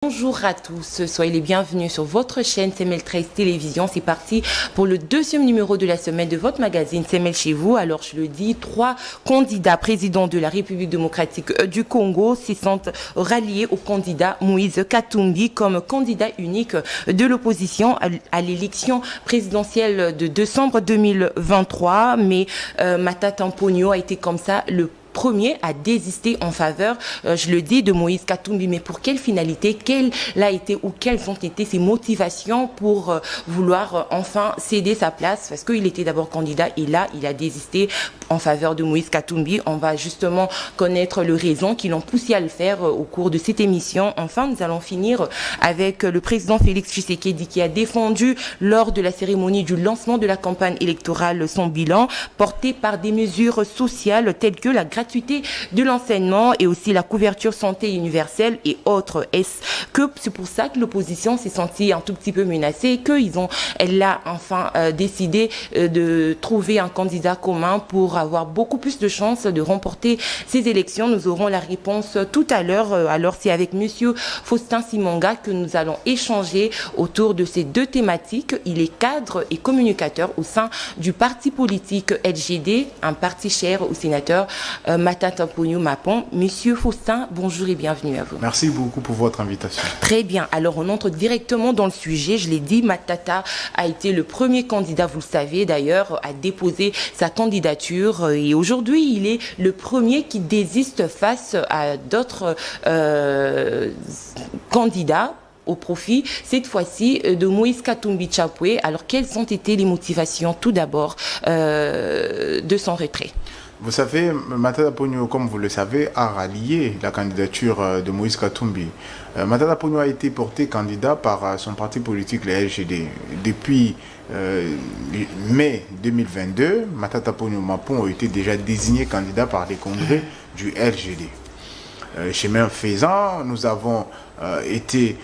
Bonjour à tous, soyez les bienvenus sur votre chaîne CML 13 Télévision. C'est parti pour le deuxième numéro de la semaine de votre magazine CML chez vous. Alors je le dis, 3 candidats présidents de la République démocratique du Congo s'y sont ralliés au candidat Moïse Katumbi comme candidat unique de l'opposition à l'élection présidentielle de décembre 2023. Mais Matata Mponyo a été comme ça le premier à désister en faveur, je le dis, de Moïse Katumbi. Mais pour quelle finalité, quelles ont été ses motivations pour vouloir enfin céder sa place? Parce qu'il était d'abord candidat et là, il a désisté en faveur de Moïse Katumbi. On va justement connaître les raisons qui l'ont poussé à le faire au cours de cette émission. Enfin, nous allons finir avec le président Félix Tshisekedi qui a défendu lors de la cérémonie du lancement de la campagne électorale son bilan porté par des mesures sociales telles que la gratuité de l'enseignement et aussi la couverture santé universelle et autres. Est-ce que c'est pour ça que l'opposition s'est sentie un tout petit peu menacée, elle a enfin décidé de trouver un candidat commun pour avoir beaucoup plus de chances de remporter ces élections? Nous aurons la réponse tout à l'heure. Alors c'est avec Monsieur Faustin Simonga que nous allons échanger autour de ces deux thématiques. Il est cadre et communicateur au sein du parti politique LGD, un parti cher au sénateur Matata Mponyo Mapon. Monsieur Faustin, bonjour et bienvenue à vous. Merci beaucoup pour votre invitation. Très bien. Alors on entre directement dans le sujet. Je l'ai dit, Matata a été le premier candidat, vous le savez d'ailleurs, à déposer sa candidature. Et aujourd'hui, il est le premier qui désiste face à d'autres candidats au profit, cette fois-ci, de Moïse Katumbi Chapwe. Alors, quelles ont été les motivations, tout d'abord, de son retrait? Vous savez, Matata Mponyo, comme vous le savez, a rallié la candidature de Moïse Katumbi. Matata Mponyo a été porté candidat par son parti politique, le LGD. Depuis mai 2022, Matata Mponyo Mapon a été déjà désigné candidat par les congrès du LGD. Chemin faisant, nous avons été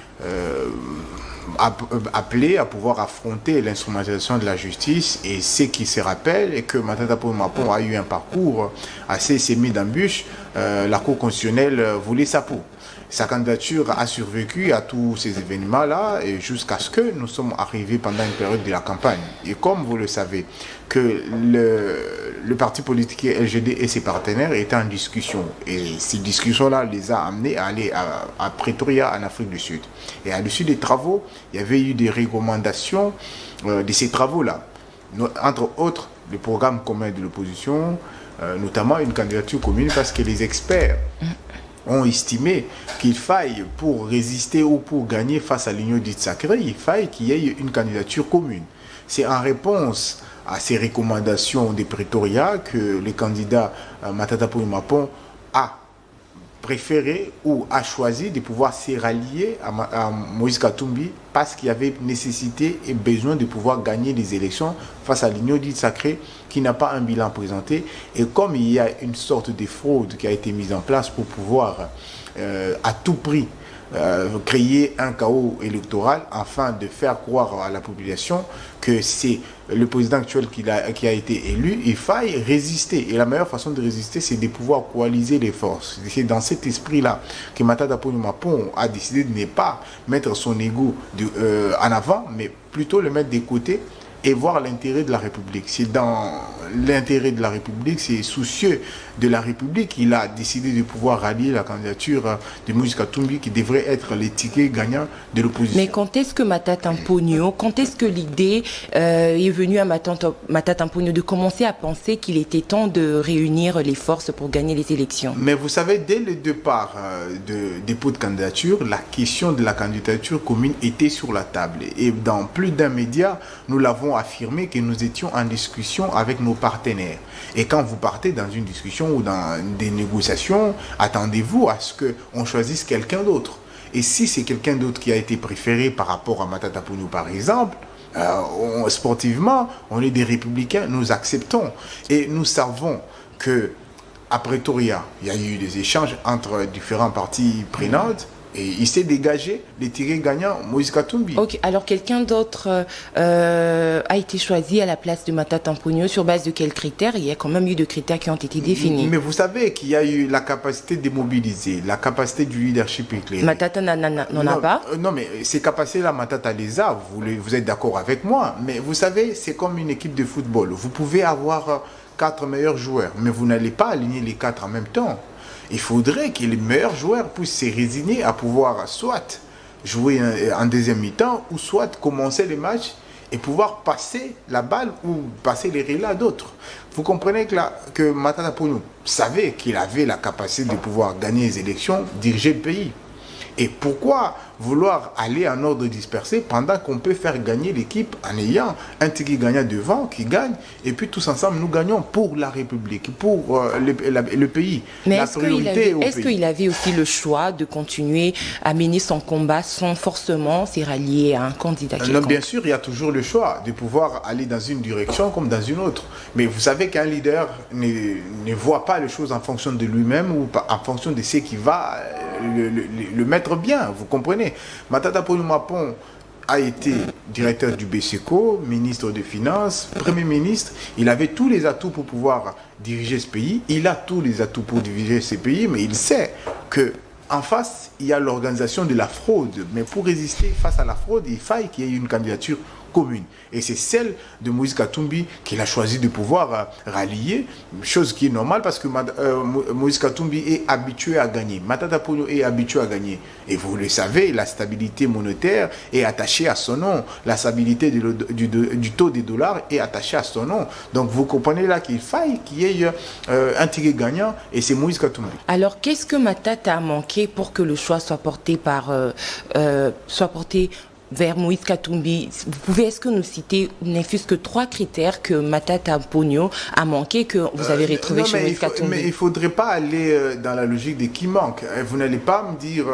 appelé à pouvoir affronter l'instrumentalisation de la justice, et ce qui se rappelle est que Matata Mponyo Mapon a eu un parcours assez sémé d'embûches. La Cour constitutionnelle voulait sa peau. Sa candidature a survécu à tous ces événements-là jusqu'à ce que nous sommes arrivés pendant une période de la campagne. Et comme vous le savez, que le parti politique LGD et ses partenaires étaient en discussion. Et ces discussions-là les a amenés à aller à Pretoria, en Afrique du Sud. Et à l'issue des travaux, il y avait eu des recommandations de ces travaux-là. Entre autres, le programme commun de l'opposition, notamment une candidature commune, parce que les experts ont estimé qu'il faille, pour résister ou pour gagner face à l'Union dite sacrée, il faille qu'il y ait une candidature commune. C'est en réponse à ces recommandations de Pretoria que le candidat Matata Mponyo Mapon a préféré ou a choisi de pouvoir se rallier à Moïse Katumbi, parce qu'il y avait nécessité et besoin de pouvoir gagner les élections face à l'Union dite sacrée qui n'a pas un bilan présenté. Et comme il y a une sorte de fraude qui a été mise en place pour pouvoir à tout prix créer un chaos électoral afin de faire croire à la population que c'est le président actuel qui a été élu, il faille résister. Et la meilleure façon de résister, c'est de pouvoir coaliser les forces. C'est dans cet esprit-là que Matata Mponyo Mapon a décidé de ne pas mettre son ego en avant, mais plutôt le mettre de côté et voir l'intérêt de la République. C'est dans l'intérêt de la République, c'est soucieux de la République qu'il a décidé de pouvoir rallier la candidature de Moïse Katumbi, qui devrait être les tickets gagnants de l'opposition. Mais quand est-ce que Matata Mponyo, quand est-ce que l'idée est venue à Matata Mponyo de commencer à penser qu'il était temps de réunir les forces pour gagner les élections? Mais vous savez, dès le départ de dépôt de candidature, la question de la candidature commune était sur la table. Et dans plus d'un média, nous l'avons affirmé que nous étions en discussion avec nos partenaires. Et quand vous partez dans une discussion ou dans des négociations, attendez-vous à ce qu'on choisisse quelqu'un d'autre. Et si c'est quelqu'un d'autre qui a été préféré par rapport à Matata Mponyo, par exemple, sportivement, on est des républicains, nous acceptons. Et nous savons que à Pretoria, il y a eu des échanges entre différents partis prenantes Et il s'est dégagé les tirés gagnants, Moïse Katumbi. Ok, alors quelqu'un d'autre a été choisi à la place de Matata Mponyo sur base de quels critères? Il y a quand même eu de critères qui ont été définis. Mais vous savez qu'il y a eu la capacité de mobiliser, la capacité du leadership éclairé. Matata n'en a pas? Non, mais ces capacités-là, Matata les a, vous êtes d'accord avec moi. Mais vous savez, c'est comme une équipe de football. Vous pouvez avoir 4 meilleurs joueurs, mais vous n'allez pas aligner les 4 en même temps. Il faudrait que les meilleurs joueurs puissent se résigner à pouvoir soit jouer en deuxième mi-temps ou soit commencer les matchs et pouvoir passer la balle ou passer les relais à d'autres. Vous comprenez que Matata Mponyo savait qu'il avait la capacité de pouvoir gagner les élections, diriger le pays. Et pourquoi vouloir aller en ordre dispersé pendant qu'on peut faire gagner l'équipe en ayant un tigre gagnant devant qui gagne et puis tous ensemble nous gagnons pour la République, pour le pays. Mais est-ce qu'il avait aussi le choix de continuer à mener son combat sans forcément s'y rallier à un candidat quelconque? Non, bien sûr, il y a toujours le choix de pouvoir aller dans une direction comme dans une autre. Mais vous savez qu'un leader ne voit pas les choses en fonction de lui-même ou en fonction de ce qui va le mettre bien, vous comprenez. Matata Mponyo Mapon a été directeur du BCECO, ministre des Finances, Premier ministre. Il avait tous les atouts pour pouvoir diriger ce pays. Il a tous les atouts pour diriger ce pays, mais il sait que en face, il y a l'organisation de la fraude. Mais pour résister face à la fraude, il faille qu'il y ait une candidature commune. Et c'est celle de Moïse Katumbi qu'il a choisi de pouvoir rallier, chose qui est normale parce que Moïse Katumbi est habitué à gagner. Matata Mponyo est habitué à gagner. Et vous le savez, la stabilité monétaire est attachée à son nom. La stabilité du taux des dollars est attachée à son nom. Donc vous comprenez là qu'il faille qu'il y ait un tigre gagnant et c'est Moïse Katumbi. Alors qu'est-ce que Matata a manqué pour que le choix soit porté vers Moïse Katumbi? Est-ce que nous citer ne fût-ce que 3 critères que Matata Mponyo a manqué, que vous avez retrouvé chez Moïse Katumbi? Mais il ne faudrait pas aller dans la logique de qui manque. Vous n'allez pas me dire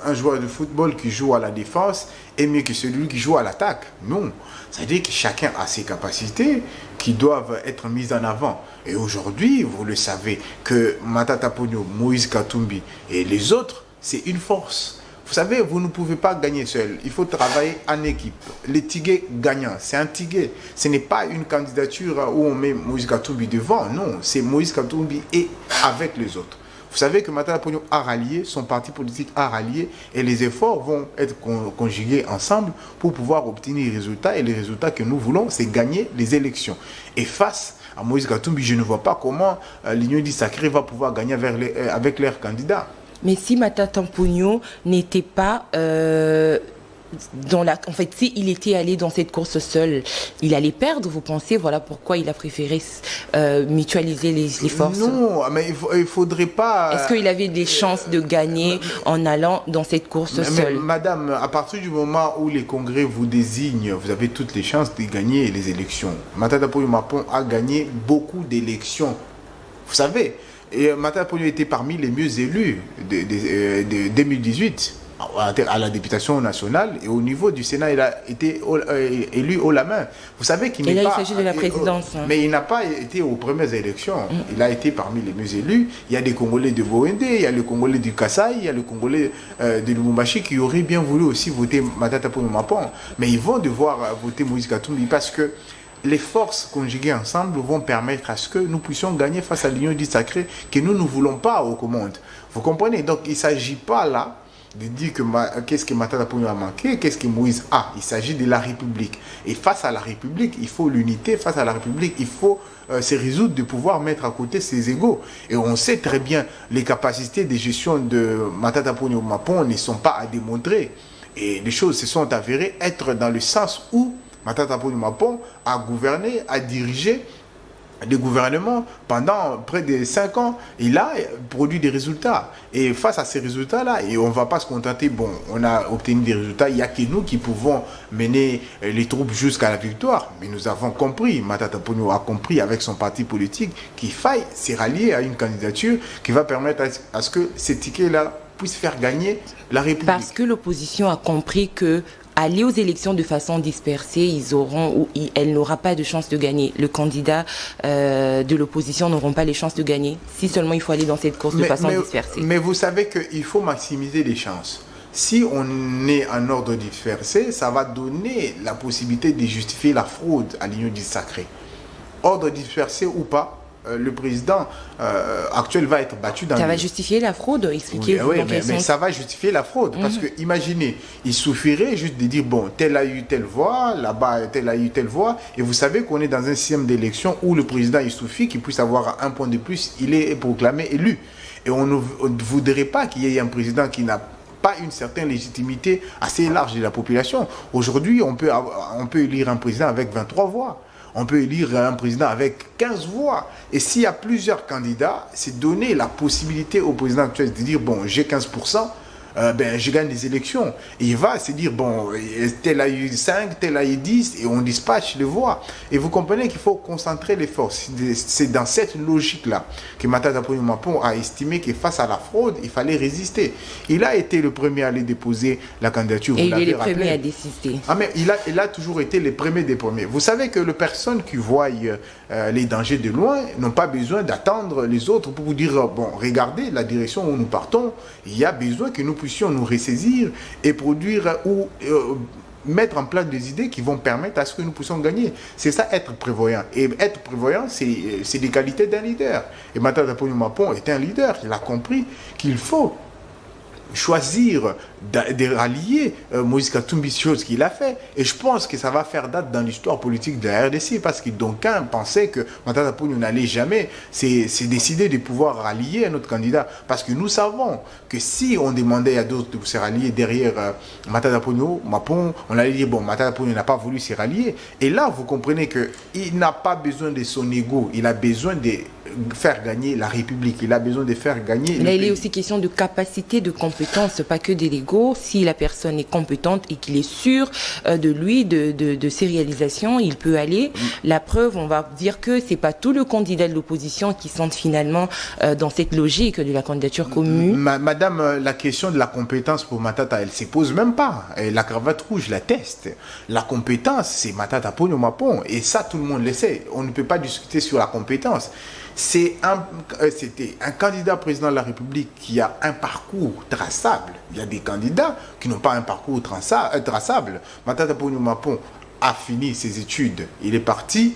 un joueur de football qui joue à la défense est mieux que celui qui joue à l'attaque. Non. C'est-à-dire que chacun a ses capacités qui doivent être mises en avant. Et aujourd'hui, vous le savez, que Matata Mponyo, Moïse Katumbi et les autres, c'est une force. Vous savez, vous ne pouvez pas gagner seul. Il faut travailler en équipe. Les tigres gagnants, c'est un tigre. Ce n'est pas une candidature où on met Moïse Katumbi devant. Non, c'est Moïse Katumbi et avec les autres. Vous savez que Matata Mponyo a rallié, son parti politique a rallié et les efforts vont être conjugués ensemble pour pouvoir obtenir les résultats. Et les résultats que nous voulons, c'est gagner les élections. Et face à Moïse Katumbi, je ne vois pas comment l'Union du Sacré va pouvoir gagner avec leurs candidats. Mais si Matata Mponyo n'était pas en fait, s'il était allé dans cette course seul, il allait perdre, vous pensez? Voilà pourquoi il a préféré mutualiser les forces. Non, mais il faudrait pas... Est-ce qu'il avait des chances de gagner en allant dans cette course seule? Madame, à partir du moment où les congrès vous désignent, vous avez toutes les chances de gagner les élections. Matata Mponyo Mapon a gagné beaucoup d'élections. Vous savez, Matata Mponyo était parmi les mieux élus de 2018 à la députation nationale et au niveau du Sénat, il a été élu haut la main. Vous savez qu'il n'est pas... il s'agit de la présidence. Mais il n'a pas été aux premières élections. Il a été parmi les mieux élus. Il y a des Congolais de Boende, il y a les Congolais du Kasaï, il y a les Congolais de Lubumbashi qui auraient bien voulu aussi voter Matata Mponyo Mapon. Mais ils vont devoir voter Moïse Katumbi parce que les forces conjuguées ensemble vont permettre à ce que nous puissions gagner face à l'Union du Sacré que nous ne voulons pas aux commandes. Vous comprenez? Donc il ne s'agit pas là de dire que qu'est-ce que Matata Mponyo a manqué, qu'est-ce que Moïse a. Il s'agit de la République. Et face à la République, il faut l'unité. Face à la République, il faut se résoudre de pouvoir mettre à côté ses égaux. Et on sait très bien les capacités de gestion de Matata Mponyo Mapon ne sont pas à démontrer. Et les choses se sont avérées être dans le sens où Matata Mponyo Mapon a gouverné, a dirigé des gouvernements pendant près de 5 ans. Il a produit des résultats. Et face à ces résultats-là, et on ne va pas se contenter, bon, on a obtenu des résultats, il n'y a que nous qui pouvons mener les troupes jusqu'à la victoire. Mais nous avons compris, Matata Mponyo a compris avec son parti politique qu'il faille se rallier à une candidature qui va permettre à ce que ces tickets-là puissent faire gagner la République. Parce que l'opposition a compris que aller aux élections de façon dispersée, elle n'aura pas de chance de gagner. Le candidat de l'opposition n'auront pas les chances de gagner. Si seulement il faut aller dans cette course de façon dispersée. Mais vous savez qu'il faut maximiser les chances. Si on est en ordre dispersé, ça va donner la possibilité de justifier la fraude à l'union du sacré. Ordre dispersé ou pas, le président actuel va être battu dans Ça va justifier la fraude, expliquez-vous. Oui, mais ça va justifier la fraude. Parce que, imaginez, il suffirait juste de dire, bon, tel a eu telle voix, là-bas, tel a eu telle voix, et vous savez qu'on est dans un système d'élection où le président, il suffit qu'il puisse avoir un point de plus, il est proclamé élu. Et on ne voudrait pas qu'il y ait un président qui n'a pas une certaine légitimité assez large de la population. Aujourd'hui, on peut élire un président avec 23 voix. On peut élire un président avec 15 voix. Et s'il y a plusieurs candidats, c'est donner la possibilité au président actuel de dire, bon, j'ai 15%, je gagne les élections. Et il va se dire, bon, tel a eu 5, tel a eu 10, et on dispatche les voix. Et vous comprenez qu'il faut concentrer les forces. C'est dans cette logique-là que Matata Ponyo Mapon a estimé que face à la fraude, il fallait résister. Il a été le premier à aller déposer la candidature. Et il est le premier à désister. Ah, mais il a toujours été le premier des premiers. Vous savez que les personnes qui voient les dangers de loin n'ont pas besoin d'attendre les autres pour vous dire, bon, regardez la direction où nous partons, il y a besoin que nous puissions nous ressaisir et produire ou mettre en place des idées qui vont permettre à ce que nous puissions gagner. C'est ça, être prévoyant. Et être prévoyant, c'est des qualités d'un leader. Et Matata Ponyo Mapon est un leader. Il a compris qu'il faut choisir de rallier Moïse Katumbi, chose qu'il a fait. Et je pense que ça va faire date dans l'histoire politique de la RDC, parce que d'aucuns pensaient que Matata Ponyo n'allait jamais. C'est décider de pouvoir rallier un autre candidat. Parce que nous savons que si on demandait à d'autres de se rallier derrière Matata Ponyo Mapon, on allait dire, bon, Matata Ponyo n'a pas voulu se rallier. Et là, vous comprenez qu'il n'a pas besoin de son ego, il a besoin de faire gagner la République, il a besoin de faire gagner Là, il est aussi question de capacité, de compétence, pas que des l'ego. Si la personne est compétente et qu'il est sûr de lui, de ses réalisations, il peut aller. La preuve, on va dire que c'est pas tout le candidat de l'opposition qui sont finalement dans cette logique de la candidature commune. Madame, la question de la compétence pour Matata, elle ne se pose même pas. Et la cravate rouge l'atteste. La compétence, c'est Matata Ponyo Mapon. Et ça, tout le monde le sait. On ne peut pas discuter sur la compétence. C'était un candidat président de la République qui a un parcours traçable. Il y a des candidats qui n'ont pas un parcours traçable. Matata Ponyo Mapon a fini ses études. Il est parti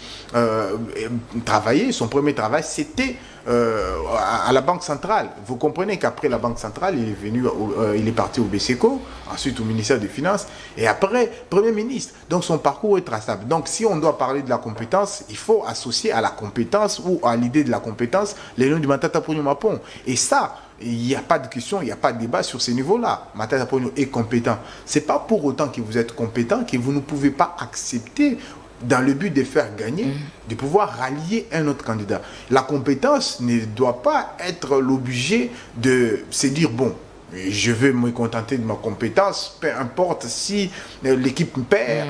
travailler. Son premier travail, c'était à la Banque centrale. Vous comprenez qu'après la Banque centrale, il est parti au BCECO, ensuite au ministère des Finances, et après, Premier ministre. Donc son parcours est traçable. Donc si on doit parler de la compétence, il faut associer à la compétence ou à l'idée de la compétence les noms du Matata Ponyo Mapon. Et ça, il n'y a pas de question, il n'y a pas de débat sur ces niveaux-là. Matata Ponyo est compétent. Ce n'est pas pour autant que vous êtes compétent que vous ne pouvez pas accepter, dans le but de faire gagner, de pouvoir rallier un autre candidat. La compétence ne doit pas être l'objet de se dire, bon, je vais me contenter de ma compétence, peu importe si l'équipe me perd,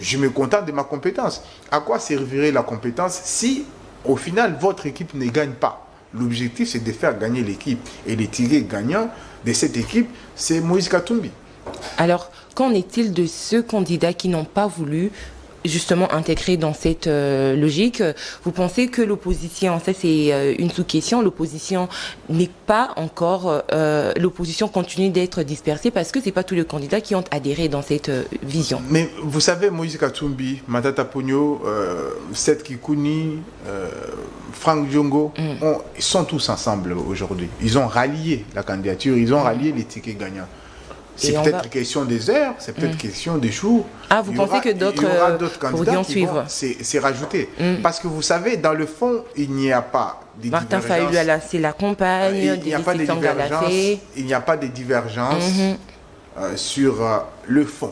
je me contente de ma compétence. À quoi servirait la compétence si, au final, votre équipe ne gagne pas? L'objectif, c'est de faire gagner l'équipe. Et les tirés gagnants de cette équipe, c'est Moïse Katumbi. Alors, qu'en est-il de ceux candidats qui n'ont pas voulu justement intégrer dans cette logique? Vous pensez que l'opposition, ça c'est une sous-question, l'opposition n'est pas encore, l'opposition continue d'être dispersée parce que c'est pas tous les candidats qui ont adhéré dans cette vision. Mais vous savez, Moïse Katumbi, Matata Ponyo, Seth Kikouni, Franck Diongo, ils sont tous ensemble aujourd'hui. Ils ont rallié la candidature, ils ont rallié les tickets gagnants. C'est peut-être question des heures, c'est peut-être question des jours. Ah, vous pensez que d'autres candidats suivre? C'est rajouté. Parce que vous savez, dans le fond, il n'y a pas de Martin Fayulu a lancé la campagne, il n'y a pas de divergence sur le fond.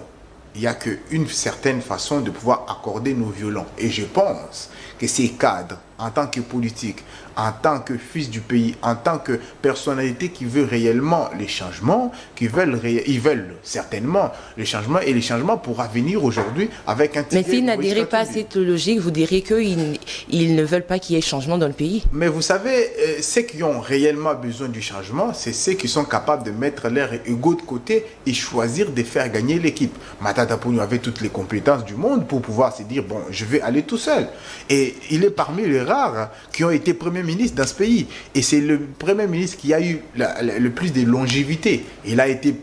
Il n'y a qu'une certaine façon de pouvoir accorder nos violons. Et je pense que ces cadres, en tant que politique, en tant que fils du pays, en tant que personnalité qui veut réellement les changements, ils veulent certainement les changements, et les changements pourra venir aujourd'hui avec un... Mais s'ils n'adhèrent pas à cette logique, vous direz qu'ils ne veulent pas qu'il y ait changement dans le pays? Mais vous savez, ceux qui ont réellement besoin du changement, c'est ceux qui sont capables de mettre leur ego de côté et choisir de faire gagner l'équipe. Matata Ponyo avait toutes les compétences du monde pour pouvoir se dire, bon, je vais aller tout seul. Et il est parmi les rares qui ont été Premier ministre dans ce pays. Et c'est le Premier ministre qui a eu le plus de longévité. Il a été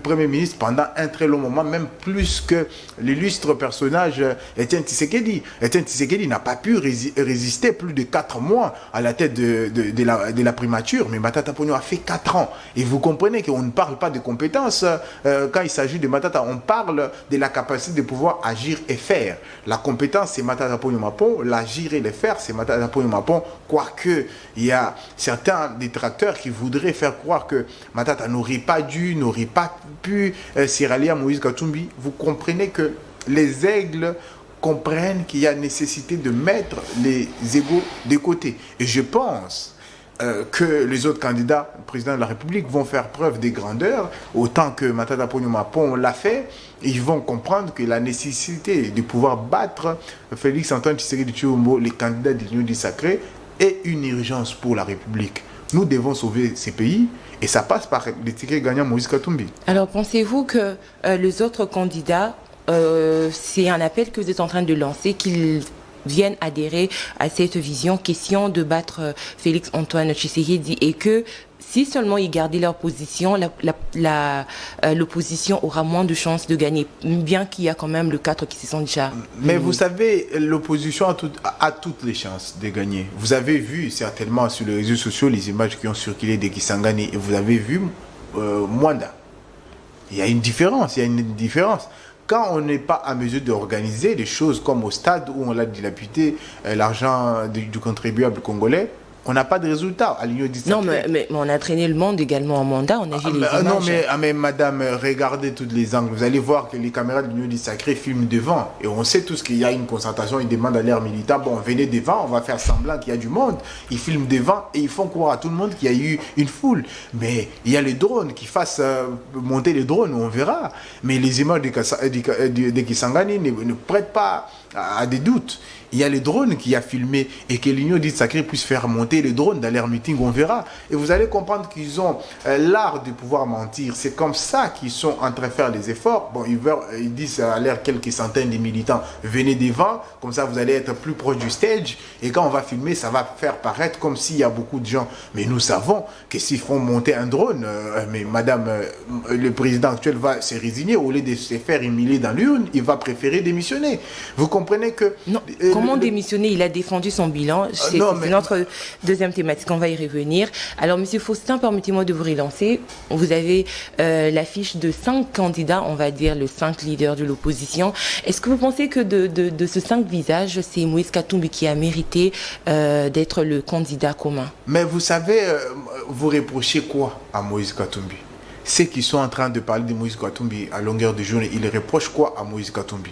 Premier ministre pendant un très long moment, même plus que l'illustre personnage Étienne Tshisekedi. Étienne Tshisekedi n'a pas pu résister plus de 4 mois à la tête de la primature, mais Matata Ponyo a fait 4 ans. Et vous comprenez qu'on ne parle pas de compétences quand il s'agit de Matata, on parle de la capacité de pouvoir agir et faire. La compétence, c'est Matata Ponyo Mapon, l'agir et le faire, c'est Matata Ponyo Mapon, quoique il y a certains détracteurs qui voudraient faire croire que Matata n'aurait pas dû, n'aurait pas pu s'y rallier à Moïse Katumbi. Vous comprenez que les aigles comprennent qu'il y a nécessité de mettre les égos de côté. Et je pense que les autres candidats président de la République vont faire preuve de grandeur, autant que Matata Ponyo Mapon l'a fait. Ils vont comprendre que la nécessité de pouvoir battre Félix Antoine Tshisekedi Tshilombo, les candidats de l'Union du Sacré, est une urgence pour la République. Nous devons sauver ces pays et ça passe par les tickets gagnants Moïse Katumbi. Alors pensez-vous que les autres candidats, c'est un appel que vous êtes en train de lancer, qu'ils viennent adhérer à cette vision, question de battre Félix Antoine Tshisekedi, et que si seulement ils gardaient leur position, l'opposition aura moins de chances de gagner, bien qu'il y a quand même le 4 qui se sont déjà... Mais vous savez, l'opposition a toutes les chances de gagner. Vous avez vu certainement sur les réseaux sociaux les images qui ont circulé de Kisangani, et vous avez vu Mwanda. Il y a une différence, Quand on n'est pas à mesure d'organiser des choses comme au stade où on a dilapidé l'argent du contribuable congolais, on n'a pas de résultat à l'Union du Sacré. Non, mais on a traîné le monde également en mandat, on a vu les images. Non, mais madame, regardez tous les angles. Vous allez voir que les caméras de l'Union du Sacré filment devant. Et on sait tous qu'il y a une concentration, ils demandent à l'air militaire, bon, venez devant, on va faire semblant qu'il y a du monde. Ils filment devant et ils font croire à tout le monde qu'il y a eu une foule. Mais il y a les drones qui fassent monter les drones, on verra. Mais les images de Kisangani ne prêtent pas à des doutes. Il y a les drones qui a filmé et que l'Union du Sacré puisse faire monter les drones dans leur meeting, on verra. Et vous allez comprendre qu'ils ont l'art de pouvoir mentir. C'est comme ça qu'ils sont en train de faire des efforts. Bon, ils disent à l'air quelques centaines de militants, venez devant, comme ça vous allez être plus proche du stage. Et quand on va filmer, ça va faire paraître comme s'il y a beaucoup de gens. Mais nous savons que s'ils font monter un drone, mais madame, le président actuel va se résigner. Au lieu de se faire humilier dans l'urne, il va préférer démissionner. Vous comprenez que... Non. Comment démissionner? Il a défendu son bilan. C'est notre deuxième thématique, on va y revenir. Alors, Monsieur Faustin, permettez-moi de vous relancer. Vous avez l'affiche de 5 candidats, on va dire, les 5 leaders de l'opposition. Est-ce que vous pensez que de ces 5 visages, c'est Moïse Katumbi qui a mérité d'être le candidat commun? Mais vous savez, vous reprochez quoi à Moïse Katumbi? Ceux qui sont en train de parler de Moïse Katumbi à longueur de journée, ils reprochent quoi à Moïse Katumbi?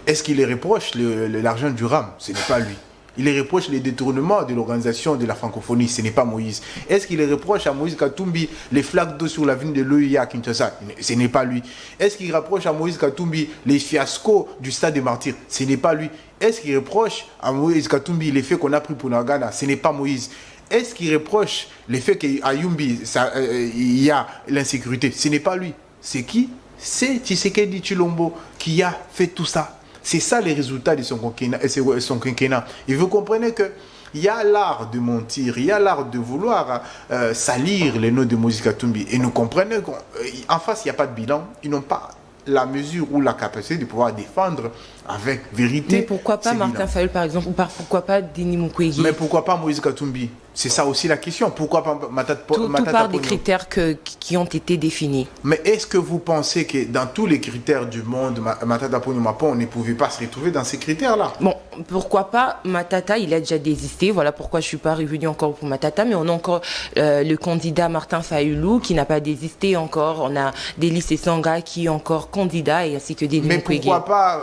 Est-ce qu'il les reproche l'argent du RAM? Ce n'est pas lui. Il les reproche les détournements de l'organisation de la francophonie. Ce n'est pas Moïse. Est-ce qu'il les reproche à Moïse Katumbi les flaques d'eau sur l'avenue de l'OIA à Kinshasa? Ce n'est pas lui. Est-ce qu'il reproche à Moïse Katumbi les fiascos du stade des martyrs? Ce n'est pas lui. Est-ce qu'il reproche à Moïse Katumbi les faits qu'on a pris pour Nagana? Ce n'est pas Moïse. Est-ce qu'il reproche les faits qu'à Yumbi, il y a l'insécurité? Ce n'est pas lui. C'est qui? C'est Tshisekedi Tshilombo qui a fait tout ça. C'est ça les résultats de son quinquennat. Et vous comprenez que il y a l'art de mentir, il y a l'art de vouloir salir les noms de Moïse Katumbi. Et nous comprenons qu'en face, il n'y a pas de bilan. Ils n'ont pas la mesure ou la capacité de pouvoir défendre avec vérité. Mais pourquoi pas Martin Fayulu, par exemple, ou pourquoi pas Denis Mukwege? Mais pourquoi pas Moïse Katumbi? C'est ça aussi la question. Pourquoi pas Matata Ponyo? Tout part des critères qui ont été définis. Mais est-ce que vous pensez que dans tous les critères du monde, Matata Ponyo Mapon, on ne pouvait pas se retrouver dans ces critères-là? Bon, pourquoi pas Matata? Il a déjà désisté. Voilà pourquoi je ne suis pas revenu encore pour Matata. Mais on a encore le candidat Martin Fayulu qui n'a pas désisté encore. On a Delis Esanga qui est encore candidat et ainsi que Denis Mukwege. Mais pourquoi pas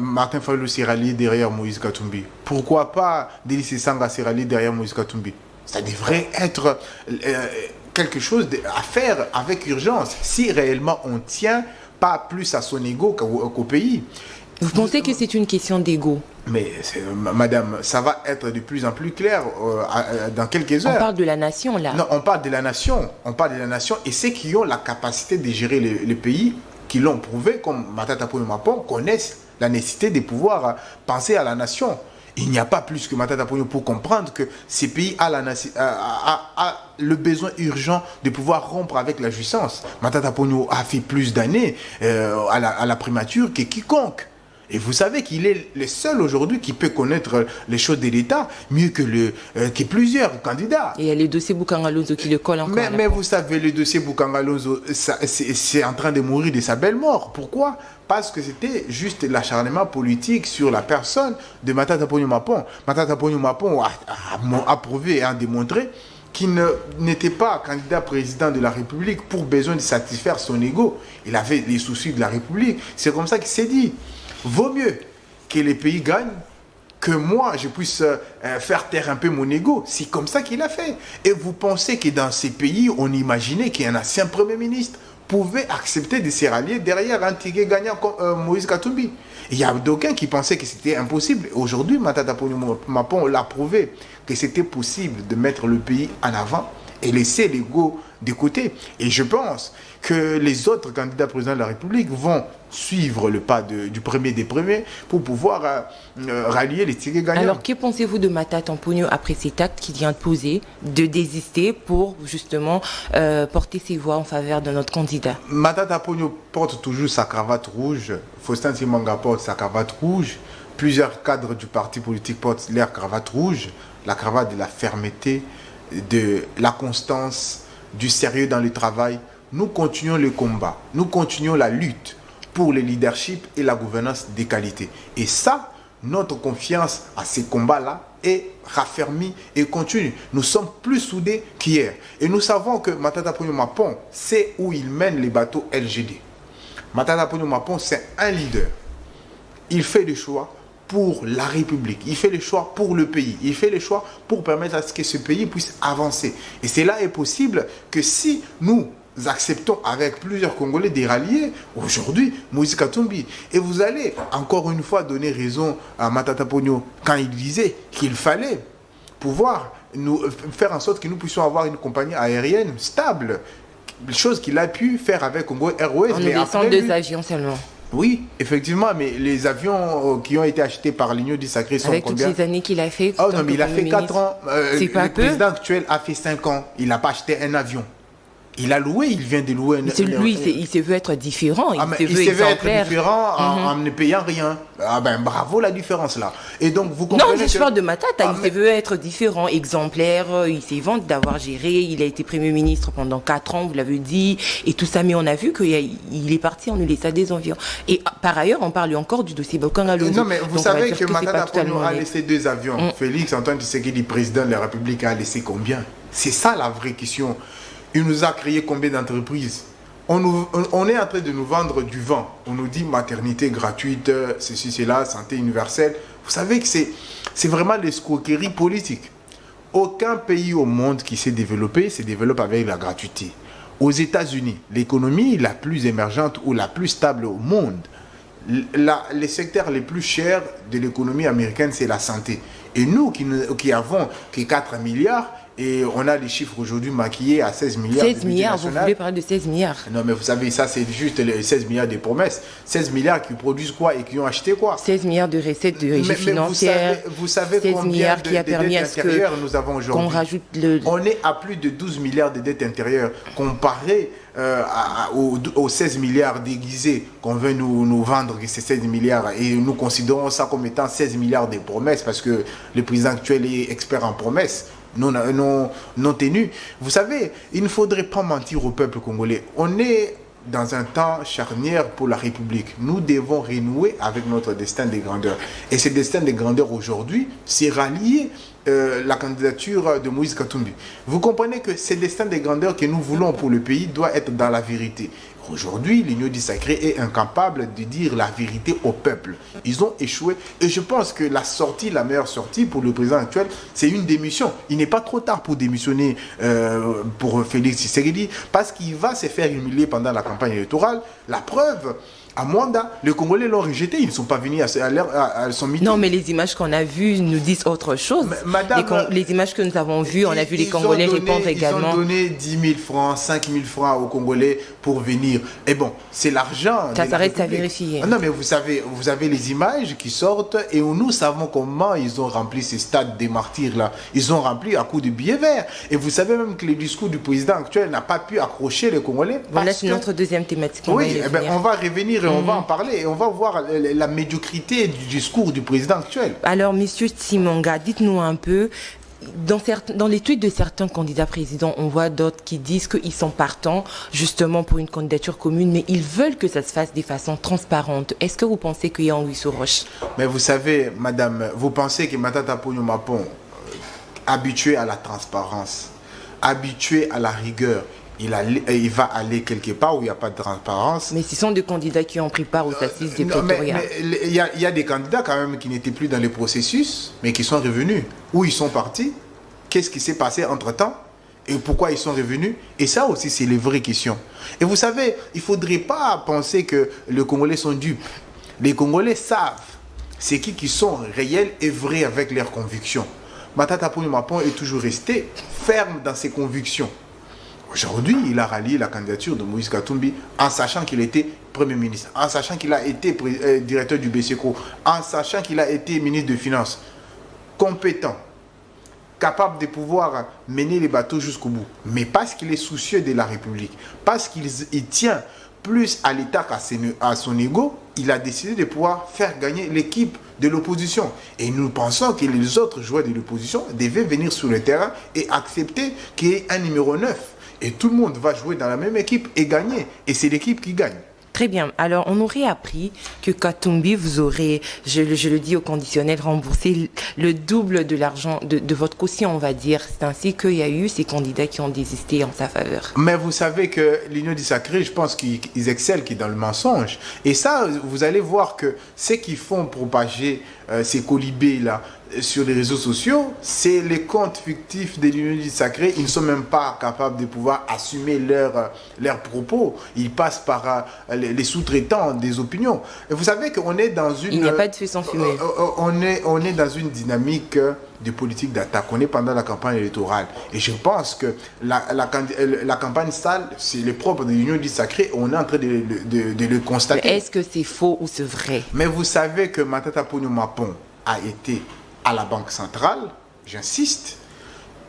Martin Fayulu s'est rallié derrière Moïse Katumbi? Pourquoi pas Delis Esanga s'est rallié derrière Moïse Katumbi? Ça devrait être quelque chose à faire avec urgence, si réellement on ne tient pas plus à son ego qu'au pays. Vous pensez que c'est une question d'ego? Mais madame, ça va être de plus en plus clair dans quelques heures. On parle de la nation là. Non, on parle de la nation. On parle de la nation et ceux qui ont la capacité de gérer le pays, qui l'ont prouvé, comme Matata Ponyo Mapon, connaissent la nécessité de pouvoir penser à la nation. Il n'y a pas plus que Matata Ponyo pour comprendre que ces pays a le besoin urgent de pouvoir rompre avec la jouissance. Matata Ponyo a fait plus d'années à la primature que quiconque. Et vous savez qu'il est le seul aujourd'hui qui peut connaître les choses de l'État mieux que plusieurs candidats. Et il y a le dossier Boukangalonzo qui le colle encore. Mais vous savez, le dossier Boukangalonzo, c'est en train de mourir de sa belle mort. Pourquoi? Parce que c'était juste l'acharnement politique sur la personne de Matata Ponyo Mapon. Matata Ponyo Mapon a prouvé et a démontré qu'il n'était pas candidat président de la République pour besoin de satisfaire son ego. Il avait les soucis de la République. C'est comme ça qu'il s'est dit. Vaut mieux que les pays gagnent que moi, je puisse faire taire un peu mon ego. C'est comme ça qu'il a fait. Et vous pensez que dans ces pays, on imaginait qu'un ancien Premier ministre pouvait accepter de se rallier derrière un tigre gagnant comme Moïse Katumbi. Il y a d'aucuns qui pensaient que c'était impossible. Aujourd'hui, Matata Ponyo Mapon l'a prouvé que c'était possible de mettre le pays en avant et laisser l'ego de côté. Et je pense que les autres candidats présidents de la République vont suivre le pas du premier des premiers pour pouvoir rallier les tigres gagnants. Alors, que pensez-vous de Matata Ponyo après cet acte qu'il vient de poser, de désister pour justement porter ses voix en faveur de notre candidat? Matata Ponyo porte toujours sa cravate rouge. Faustin Simanga porte sa cravate rouge. Plusieurs cadres du parti politique portent leur cravate rouge. La cravate de la fermeté, de la constance, du sérieux dans le travail. Nous continuons le combat, nous continuons la lutte pour le leadership et la gouvernance de qualité. Et ça, notre confiance à ces combats-là est raffermie et continue. Nous sommes plus soudés qu'hier. Et nous savons que Matata Ponyo Mapon sait où il mène les bateaux LGD. Matata Ponyo Mapon, c'est un leader. Il fait des choix pour la République. Il fait les choix pour le pays. Il fait les choix pour permettre à ce que ce pays puisse avancer. Et cela est possible que si nous acceptons avec plusieurs Congolais des ralliés, aujourd'hui, Moïse Katumbi. Et vous allez encore une fois donner raison à Matata Ponyo quand il disait qu'il fallait pouvoir faire en sorte que nous puissions avoir une compagnie aérienne stable. Chose qu'il a pu faire avec Congo Airways. En nous laissant 2 avions seulement. Oui, effectivement, mais les avions qui ont été achetés par l'Union du Sacré sont avec combien? Avec toutes les années qu'il a fait. Oh non, mais il a fait 4 ans. Le président actuel a fait 5 ans. Il n'a pas acheté un avion. Il a loué, il vient de louer. Lui, il se veut être différent. Il se veut être différent en ne payant rien. Ah ben bravo la différence là. Et donc vous comprenez. Non, je parle de Matata. Il se veut être différent, exemplaire. Il s'est vanté d'avoir géré. Il a été Premier ministre pendant 4 ans, vous l'avez dit, et tout ça. Mais on a vu qu'il est parti en nous laissant des avions. Et par ailleurs, on parle encore du dossier Boukangalonzo. Non, mais vous savez que Matata Ponyo a laissé 2 avions. Félix Antoine Tshisekedi, président de la République, a laissé combien? C'est ça la vraie question. Il nous a créé combien d'entreprises? On est en train de nous vendre du vent. On nous dit maternité gratuite, ceci, cela, santé universelle. Vous savez que c'est vraiment l'escroquerie politique. Aucun pays au monde qui s'est développé se développe avec la gratuité. Aux États-Unis, l'économie la plus émergente ou la plus stable au monde, les secteurs les plus chers de l'économie américaine, c'est la santé. Et nous qui avons que 4 milliards, et on a les chiffres aujourd'hui maquillés à 16 milliards. 16 milliards, vous voulez parler de 16 milliards? Non, mais vous savez, ça c'est juste les 16 milliards de promesses. 16 milliards qui produisent quoi et qui ont acheté quoi? 16 milliards de recettes de régie financière. Vous savez 16 combien milliards de qui a permis dettes à ce intérieures nous avons aujourd'hui? Qu'on rajoute On est à plus de 12 milliards de dettes intérieures comparé aux 16 milliards déguisés qu'on veut nous vendre, que c'est 16 milliards. Et nous considérons ça comme étant 16 milliards de promesses parce que le président actuel est expert en promesses. Non tenu. Vous savez, il ne faudrait pas mentir au peuple congolais. On est dans un temps charnière pour la République. Nous devons renouer avec notre destin de grandeur. Et ce destin de grandeur aujourd'hui, c'est rallier la candidature de Moïse Katumbi. Vous comprenez que ce destin de grandeur que nous voulons pour le pays doit être dans la vérité. Aujourd'hui, l'Union du Sacré est incapable de dire la vérité au peuple. Ils ont échoué. Et je pense que la meilleure sortie pour le président actuel, c'est une démission. Il n'est pas trop tard pour démissionner pour Félix Tshisekedi parce qu'il va se faire humilier pendant la campagne électorale. La preuve, à Mwanda, les Congolais l'ont rejeté. Ils ne sont pas venus à son meeting. Non, mais les images qu'on a vues nous disent autre chose. Les images que nous avons vues, on a vu les Congolais répondre également. Ils ont donné 10 000 francs, 5 000 francs aux Congolais pour venir. venir. Et bon, c'est l'argent. Ça reste à vérifier. Non, mais vous avez les images qui sortent et nous savons comment ils ont rempli ces stades des martyrs là. Ils ont rempli à coups de billets verts. Et vous savez même que le discours du président actuel n'a pas pu accrocher les Congolais. Voilà, c'est notre deuxième thématique. Oui, on va revenir et on va en parler. Et on va voir la médiocrité du discours du président actuel. Alors, monsieur Tsimonga, dites-nous un peu. Dans les tweets de certains candidats présidents, on voit d'autres qui disent qu'ils sont partants justement pour une candidature commune, mais ils veulent que ça se fasse de façon transparente. Est-ce que vous pensez qu'il y a Anguille sur roche? Mais vous savez, madame, vous pensez que Matata Ponyo Mapon, habitué à la transparence, habitué à la rigueur, il va aller quelque part où il n'y a pas de transparence. Mais ce sont des candidats qui ont pris part aux assises de Pretoria. Il y a des candidats quand même qui n'étaient plus dans le processus, mais qui sont revenus. Où ils sont partis? Qu'est-ce qui s'est passé entre-temps? Et pourquoi ils sont revenus? Et ça aussi, c'est les vraies questions. Et vous savez, il ne faudrait pas penser que les Congolais sont dupes. Les Congolais savent c'est qui sont réels et vrais avec leurs convictions. Matata Ponyo Mapon est toujours resté ferme dans ses convictions. Aujourd'hui, il a rallié la candidature de Moïse Katumbi en sachant qu'il était Premier ministre, en sachant qu'il a été directeur du BCECO, en sachant qu'il a été ministre des Finances. Compétent, capable de pouvoir mener les bateaux jusqu'au bout. Mais parce qu'il est soucieux de la République, parce qu'il tient plus à l'État qu'à son ego, il a décidé de pouvoir faire gagner l'équipe de l'opposition. Et nous pensons que les autres joueurs de l'opposition devaient venir sur le terrain et accepter qu'il y ait un numéro 9. Et tout le monde va jouer dans la même équipe et gagner. Et c'est l'équipe qui gagne. Très bien. Alors, on aurait appris que Katumbi, vous aurez, je le dis au conditionnel, remboursé le double de l'argent de votre quotient, on va dire. C'est ainsi qu'il y a eu ces candidats qui ont désisté en sa faveur. Mais vous savez que l'Union du Sacré, je pense qu'ils excellent dans le mensonge. Et ça, vous allez voir que ceux qui font propager ces colibés-là sur les réseaux sociaux, c'est les comptes fictifs de l'Union du Sacré. Ils ne sont même pas capables de pouvoir assumer leurs propos. Ils passent par les sous-traitants des opinions. Et vous savez qu'on est dans une... Il n'y a pas de feu sans fumée. On est dans une dynamique de politique d'attaque. On est pendant la campagne électorale. Et je pense que la campagne sale, c'est le propre de l'Union du Sacré. On est en train de le constater. Est-ce que c'est faux ou c'est vrai? Mais vous savez que Matata Ponyo Mapon a été à la Banque centrale, j'insiste,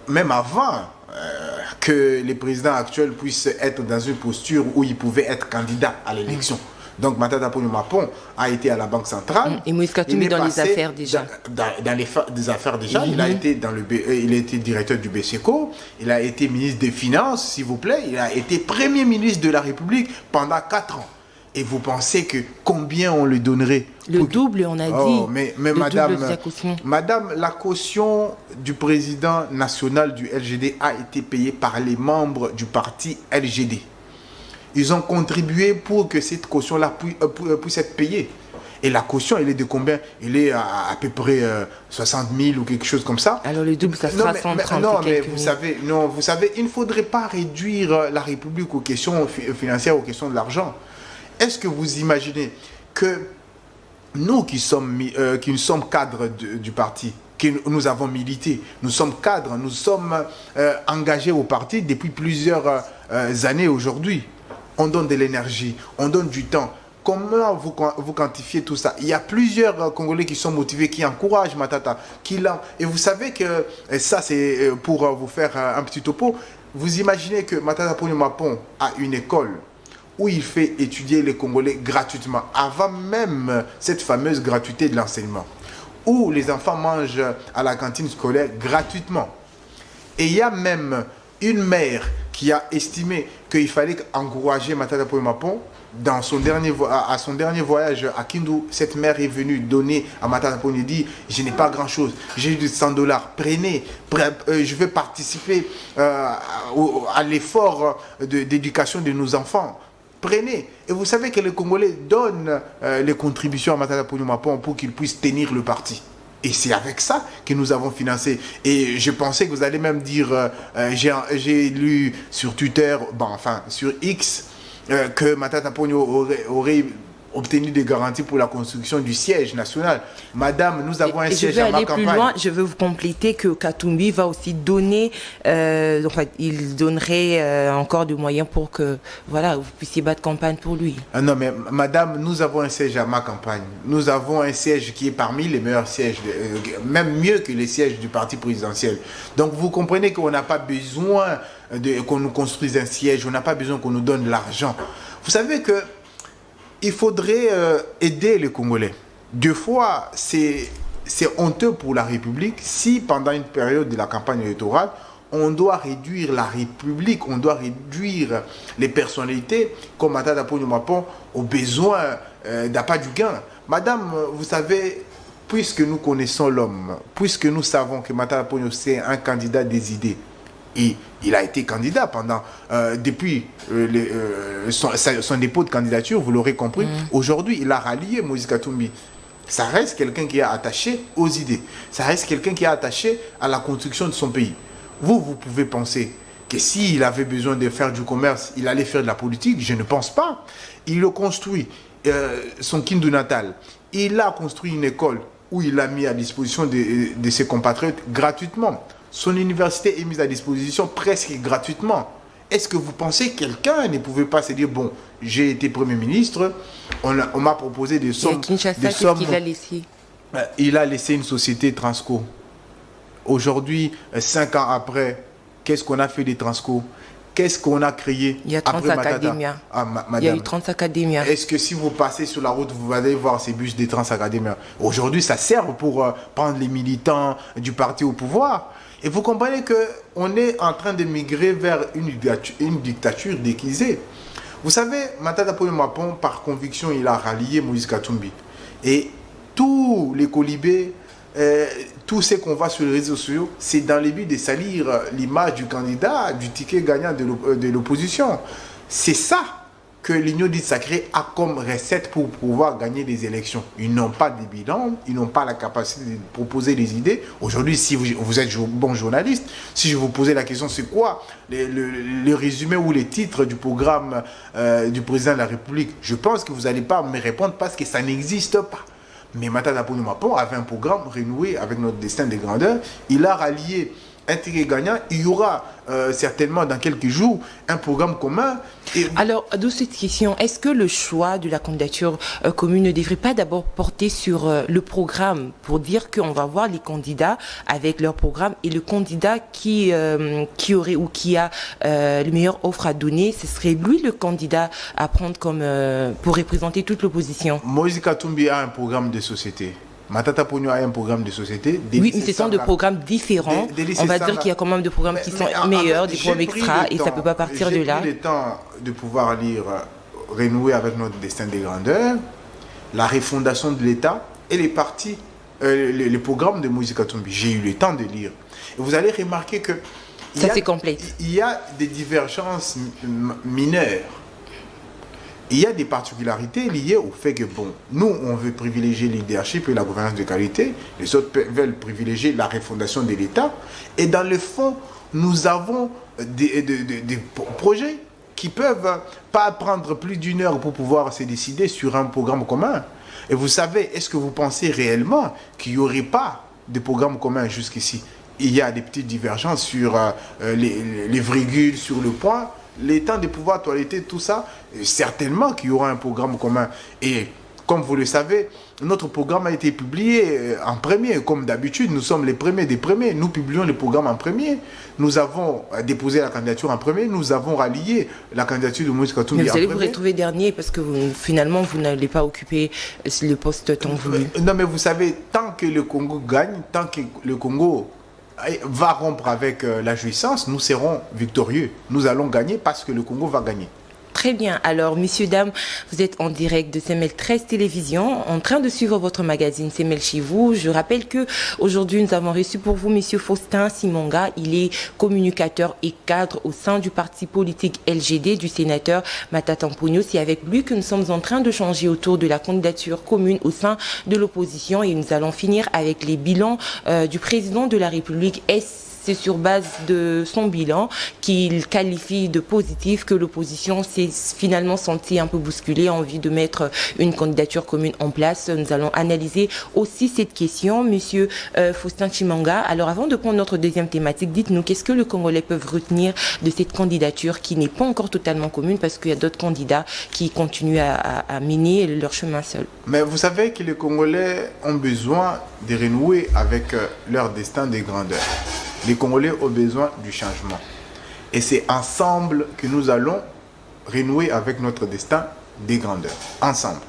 même avant que les présidents actuels puissent être dans une posture où ils pouvaient être candidats à l'élection. Donc Matata Ponyo Mapon a été à la Banque centrale. Et Moïse Katumbi dans les affaires déjà. Dans les affaires déjà, il a été directeur du BCECO, il a été ministre des Finances, s'il vous plaît, il a été Premier ministre de la République pendant 4 ans. Et vous pensez que combien on lui donnerait? Le double, on a dit. Mais madame, la caution du président national du LGD a été payée par les membres du parti LGD. Ils ont contribué pour que cette caution-là puisse être payée. Et la caution, elle est de combien? Elle est à peu près 60 000 ou quelque chose comme ça. Alors le double, ça sera 130 Non, mais vous savez, il ne faudrait pas réduire la République aux questions financières, aux questions de l'argent. Est-ce que vous imaginez que nous qui sommes cadres du parti, que nous avons milité, nous sommes cadres, nous sommes engagés au parti depuis plusieurs années aujourd'hui. On donne de l'énergie, on donne du temps. Comment vous quantifiez tout ça? Il y a plusieurs Congolais qui sont motivés, qui encouragent Matata. Et vous savez que, et ça c'est pour vous faire un petit topo, vous imaginez que Matata Ponyo Mapon a une école où il fait étudier les Congolais gratuitement, avant même cette fameuse gratuité de l'enseignement, où les enfants mangent à la cantine scolaire gratuitement. Et il y a même une mère qui a estimé qu'il fallait encourager Matata Ponyo Mapon à son dernier voyage à Kindu. Cette mère est venue donner à Matata Ponyo et dit: je n'ai pas grand chose, j'ai eu 100 $, prenez, je vais participer à l'effort d'éducation de nos enfants. Prenez. Et vous savez que les Congolais donnent les contributions à Matata Ponyo Mapon pour qu'il puisse tenir le parti. Et c'est avec ça que nous avons financé. Et je pensais que vous allez même dire, j'ai lu sur Twitter, sur X, que Matata Ponyo aurait obtenu des garanties pour la construction du siège national. Madame, nous avons un siège à ma campagne. Je veux aller plus loin, je veux vous compléter que Katumbi va aussi donner, il donnerait encore des moyens pour que voilà, vous puissiez battre campagne pour lui. Non, mais madame, nous avons un siège à ma campagne. Nous avons un siège qui est parmi les meilleurs sièges, même mieux que les sièges du parti présidentiel. Donc vous comprenez qu'on n'a pas besoin qu'on nous construise un siège, on n'a pas besoin qu'on nous donne de l'argent. Vous savez que il faudrait aider les Congolais. Deux fois, c'est honteux pour la République si pendant une période de la campagne électorale, on doit réduire la République, on doit réduire les personnalités comme Matata Ponyo Mapon aux besoins d'appât du gain. Madame, vous savez, puisque nous connaissons l'homme, puisque nous savons que Matata Ponyo c'est un candidat des idées, et il a été candidat depuis son dépôt de candidature, vous l'aurez compris. Aujourd'hui, il a rallié Moïse Katumbi. Ça reste quelqu'un qui est attaché aux idées. Ça reste quelqu'un qui est attaché à la construction de son pays. Vous pouvez penser que s'il avait besoin de faire du commerce, il allait faire de la politique. Je ne pense pas. Il a construit son Kindu natal. Il a construit une école où il a mis à disposition de ses compatriotes gratuitement. Son université est mise à disposition presque gratuitement. Est-ce que vous pensez que quelqu'un ne pouvait pas se dire, bon, j'ai été Premier ministre, on m'a proposé des sommes... Kinshasa, qu'est-ce qu'il a laissé? Il a laissé une société Transco. Aujourd'hui, 5 ans après, qu'est-ce qu'on a fait des Transco? Qu'est-ce qu'on a créé? Il y a 30 académias. Il y a eu 30 académias. Est-ce que si vous passez sur la route, vous allez voir ces bus des Trans académias? Aujourd'hui, ça sert pour prendre les militants du parti au pouvoir. Et vous comprenez qu'on est en train de migrer vers une dictature déguisée. Vous savez, Matata Ponyo Mapon, par conviction, il a rallié Moïse Katumbi. Et tous les colibés, tout ce qu'on voit sur les réseaux sociaux, c'est dans le but de salir l'image du candidat, du ticket gagnant de l'opposition. C'est ça que l'Union dite sacrée a comme recette pour pouvoir gagner des élections. Ils n'ont pas de bilan, ils n'ont pas la capacité de proposer des idées. Aujourd'hui, si vous êtes bon journaliste, si je vous posais la question, c'est quoi le résumé ou les titres du programme du président de la République? Je pense que vous n'allez pas me répondre parce que ça n'existe pas. Mais Matata Ponyo Mapon avait un programme renoué avec notre destin de grandeur. Il a rallié un ticket gagnant. Il y aura certainement dans quelques jours un programme commun. Alors, d'où cette question, est-ce que le choix de la candidature commune ne devrait pas d'abord porter sur le programme pour dire qu'on va voir les candidats avec leur programme et le candidat qui aurait ou qui a le meilleur offre à donner, ce serait lui le candidat à prendre comme pour représenter toute l'opposition? Moïse Katumbi a un programme de société. Matata Ponyo a un programme de société. Oui, mais ce sont des programmes différents. On va dire qu'il y a quand même des programmes qui sont meilleurs, des programmes extra, et ça ne peut pas partir de là. J'ai pris le temps de pouvoir lire Renouer avec notre destin des grandeurs, la refondation de l'État et les partis, les programmes de Moïse Katumbi. J'ai eu le temps de lire. Et vous allez remarquer que ça c'est complet. Il y a des divergences mineures. Il y a des particularités liées au fait que, bon, nous, on veut privilégier le leadership et la gouvernance de qualité. Les autres veulent privilégier la refondation de l'État. Et dans le fond, nous avons des projets qui ne peuvent pas prendre plus d'une heure pour pouvoir se décider sur un programme commun. Et vous savez, est-ce que vous pensez réellement qu'il n'y aurait pas de programme commun jusqu'ici? Il y a des petites divergences sur les virgules, sur le point. Les temps de pouvoir toiletter tout ça, certainement qu'il y aura un programme commun. Et comme vous le savez, notre programme a été publié en premier. Comme d'habitude, nous sommes les premiers des premiers. Nous publions le programme en premier. Nous avons déposé la candidature en premier. Nous avons rallié la candidature de Moïse Katumbi en premier. Vous allez vous retrouver dernier parce que finalement, vous n'allez pas occuper le poste tant voulu. Non, mais vous savez, tant que le Congo gagne, tant que le Congo va rompre avec la jouissance, nous serons victorieux. Nous allons gagner parce que le Congo va gagner. Très bien. Alors, messieurs, dames, vous êtes en direct de CML 13 Télévision, en train de suivre votre magazine CML chez vous. Je rappelle que aujourd'hui, nous avons reçu pour vous monsieur Faustin Simonga. Il est communicateur et cadre au sein du parti politique LGD du sénateur Matata Ponyo. C'est avec lui que nous sommes en train de changer autour de la candidature commune au sein de l'opposition et nous allons finir avec les bilans du président de la République. c'est sur base de son bilan qu'il qualifie de positif que l'opposition s'est finalement sentie un peu bousculée, a envie de mettre une candidature commune en place. Nous allons analyser aussi cette question. Monsieur Faustin Chimanga, alors avant de prendre notre deuxième thématique, dites-nous qu'est-ce que les Congolais peuvent retenir de cette candidature qui n'est pas encore totalement commune parce qu'il y a d'autres candidats qui continuent à mener leur chemin seul. Mais vous savez que les Congolais ont besoin de renouer avec leur destin de grandeur. Les Congolais ont besoin du changement. Et c'est ensemble que nous allons renouer avec notre destin de grandeur. Ensemble.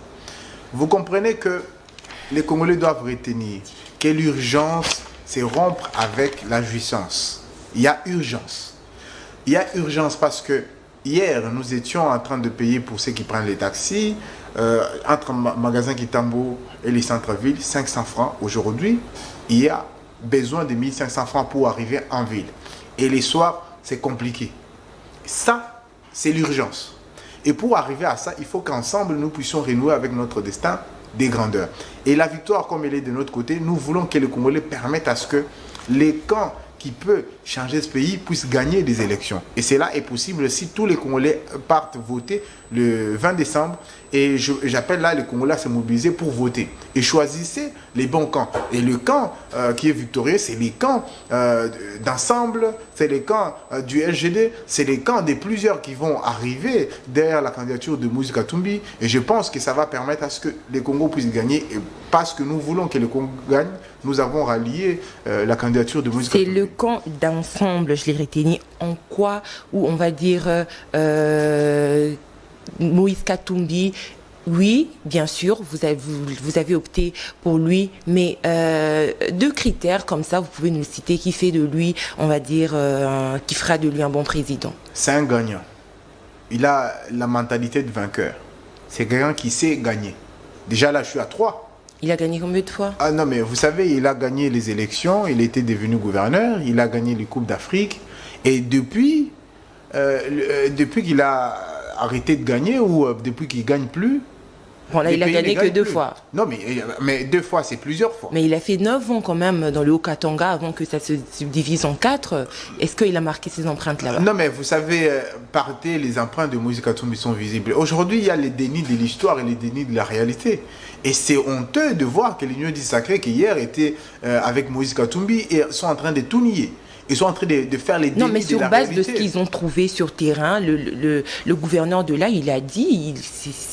Vous comprenez que les Congolais doivent retenir que l'urgence, c'est rompre avec la jouissance. Il y a urgence. Il y a urgence parce que hier, nous étions en train de payer pour ceux qui prennent les taxis, entre Magasin Kitambo et les centres-villes, 500 francs. Aujourd'hui, il y a besoin de 1500 francs pour arriver en ville. Et les soirs, c'est compliqué. Ça, c'est l'urgence. Et pour arriver à ça, il faut qu'ensemble, nous puissions renouer avec notre destin des grandeurs. Et la victoire, comme elle est de notre côté, nous voulons que les Congolais permettent à ce que les camps qui peuvent changer ce pays puissent gagner des élections. Et cela est possible si tous les Congolais partent voter le 20 décembre. Et j'appelle là les Congolais à se mobiliser pour voter. Et choisissez les bons camps. Et le camp qui est victorieux, c'est les camps d'ensemble, c'est les camps du LGD, c'est les camps des plusieurs qui vont arriver derrière la candidature de Moïse Katumbi. Et je pense que ça va permettre à ce que les Congos puissent gagner. Et parce que nous voulons que les Congos gagnent, nous avons rallié la candidature de Moïse Katumbi. C'est le camp d'ensemble, je l'ai retenu. En quoi, ou on va dire Moïse Katumbi, oui, bien sûr, vous avez opté pour lui, mais deux critères comme ça, vous pouvez nous citer qui fait de lui, on va dire, qui fera de lui un bon président. C'est un gagnant. Il a la mentalité de vainqueur. C'est quelqu'un qui sait gagner. Déjà là, je suis à 3. Il a gagné combien de fois? Ah non, mais vous savez, il a gagné les élections, il était devenu gouverneur, il a gagné les Coupes d'Afrique. Et depuis qu'il a arrêté de gagner, ou depuis qu'il ne gagne plus... Bon, là, il a gagné que 2 fois. Non, mais 2 fois, c'est plusieurs fois. Mais il a fait 9 ans quand même dans le Haut-Katanga avant que ça se divise en 4. Est-ce qu'il a marqué ses empreintes là-bas? Non, mais vous savez, partez, les empreintes de Moïse Katumbi sont visibles. Aujourd'hui, il y a les dénis de l'histoire et les dénis de la réalité. Et c'est honteux de voir que l'Union du Sacré, qui hier était avec Moïse Katumbi, et sont en train de tout nier. Ils sont en train de faire les dénis de la réalité. Non, mais sur base de ce qu'ils ont trouvé sur terrain, le gouverneur de là, il a dit,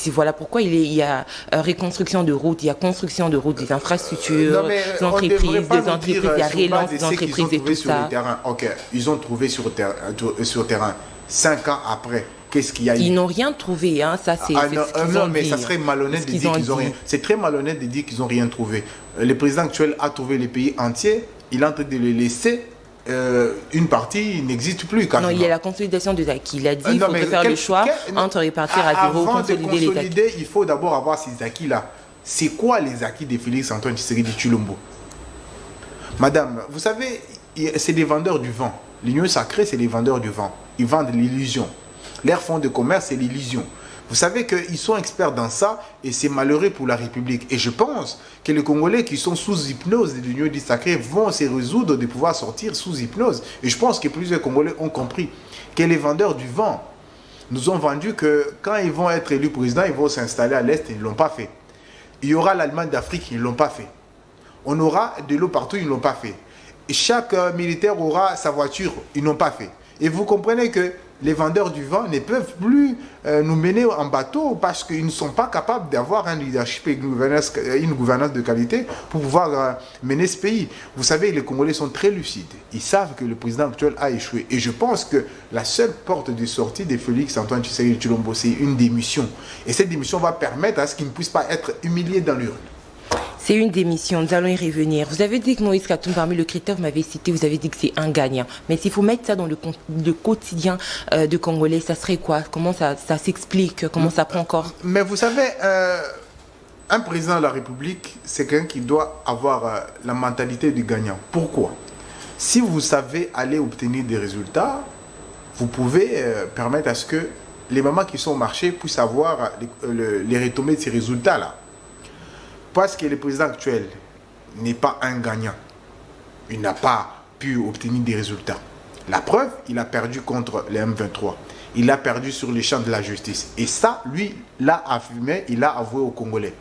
voilà pourquoi il y a reconstruction de routes, il y a construction de routes, des infrastructures, des entreprises, il y a relance des entreprises et tout ça. Ok, ils ont trouvé sur terrain. 5 ans après, qu'est-ce qu'il y a eu? Ils n'ont rien trouvé, hein, ça c'est non, mais ça serait malhonnête de dire qu'ils n'ont rien. C'est très malhonnête de dire qu'ils n'ont rien trouvé. Le président actuel a trouvé les pays entiers, il est en train de les laisser. Une partie n'existe plus. Quasiment. Non, il y a la consolidation des acquis. Il a dit qu'il faudrait faire le choix entre répartir à zéro, consolider les acquis. Il faut d'abord avoir ces acquis-là. C'est quoi les acquis de Félix Antoine Tshisekedi Tshilombo? Madame, vous savez, c'est des vendeurs du vent. L'Union sacrée, c'est les vendeurs du vent. Ils vendent l'illusion. Leur fonds de commerce, c'est l'illusion. Vous savez qu'ils sont experts dans ça et c'est malheureux pour la République. Et je pense que les Congolais qui sont sous hypnose de l'Union du Sacré vont se résoudre de pouvoir sortir sous hypnose. Et je pense que plusieurs Congolais ont compris que les vendeurs du vent nous ont vendu que quand ils vont être élus présidents, ils vont s'installer à l'Est, ils ne l'ont pas fait. Il y aura l'Allemagne d'Afrique, ils ne l'ont pas fait. On aura de l'eau partout, ils ne l'ont pas fait. Et chaque militaire aura sa voiture, ils n'ont pas fait. Et vous comprenez que les vendeurs du vent ne peuvent plus nous mener en bateau parce qu'ils ne sont pas capables d'avoir un leadership et une gouvernance de qualité pour pouvoir mener ce pays. Vous savez, les Congolais sont très lucides. Ils savent que le président actuel a échoué. Et je pense que la seule porte de sortie de Félix Antoine Tshisekedi Tshilombo, c'est une démission. Et cette démission va permettre à ce qu'il ne puisse pas être humilié dans l'urne. C'est une démission, nous allons y revenir. Vous avez dit que Moïse Katumbi, parmi le critère que vous m'avez cité, vous avez dit que c'est un gagnant. Mais s'il faut mettre ça dans le quotidien de Congolais, ça serait quoi? Comment ça s'explique? Comment ça prend corps? Mais vous savez, un président de la République, c'est quelqu'un qui doit avoir la mentalité du gagnant. Pourquoi? Si vous savez aller obtenir des résultats, vous pouvez permettre à ce que les mamans qui sont au marché puissent avoir les retombées de ces résultats-là. Parce que le président actuel n'est pas un gagnant. Il n'a pas pu obtenir des résultats. La preuve, il a perdu contre les M23. Il a perdu sur les champs de la justice. Et ça, lui, l'a affirmé, il l'a avoué aux Congolais.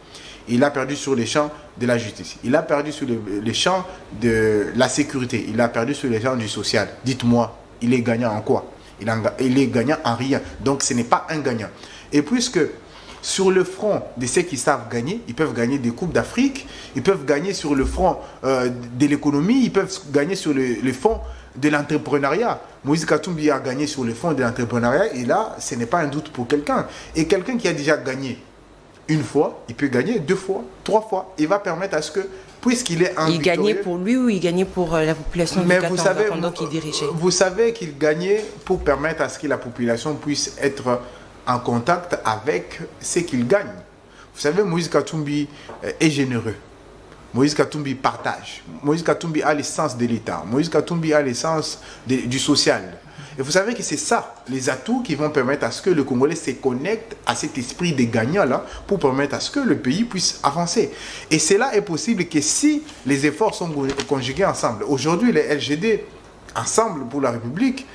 Il a perdu sur les champs de la justice. Il a perdu sur les champs de la sécurité. Il a perdu sur les champs du social. Dites-moi, il est gagnant en quoi? Il est gagnant en rien. Donc, ce n'est pas un gagnant. Et puisque sur le front de ceux qui savent gagner, ils peuvent gagner des Coupes d'Afrique, ils peuvent gagner sur le front de l'économie, ils peuvent gagner sur le front de l'entrepreneuriat. Moïse Katumbi a gagné sur le front de l'entrepreneuriat et là, ce n'est pas un doute pour quelqu'un. Et quelqu'un qui a déjà gagné une fois, il peut gagner 2 fois, 3 fois. Il va permettre à ce que, puisqu'il est un il gagnait pour lui ou il gagnait pour la population du Katanga pendant qu'il dirigeait? Vous savez qu'il gagnait pour permettre à ce que la population puisse être en contact avec ce qu'il gagne. Vous savez, Moïse Katumbi est généreux. Moïse Katumbi partage. Moïse Katumbi a l'essence de l'État. Moïse Katumbi a l'essence du social. Et vous savez que c'est ça, les atouts qui vont permettre à ce que le Congolais se connecte à cet esprit des gagnants-là pour permettre à ce que le pays puisse avancer. Et cela est possible que si les efforts sont conjugués ensemble. Aujourd'hui, les LGD, ensemble pour la République,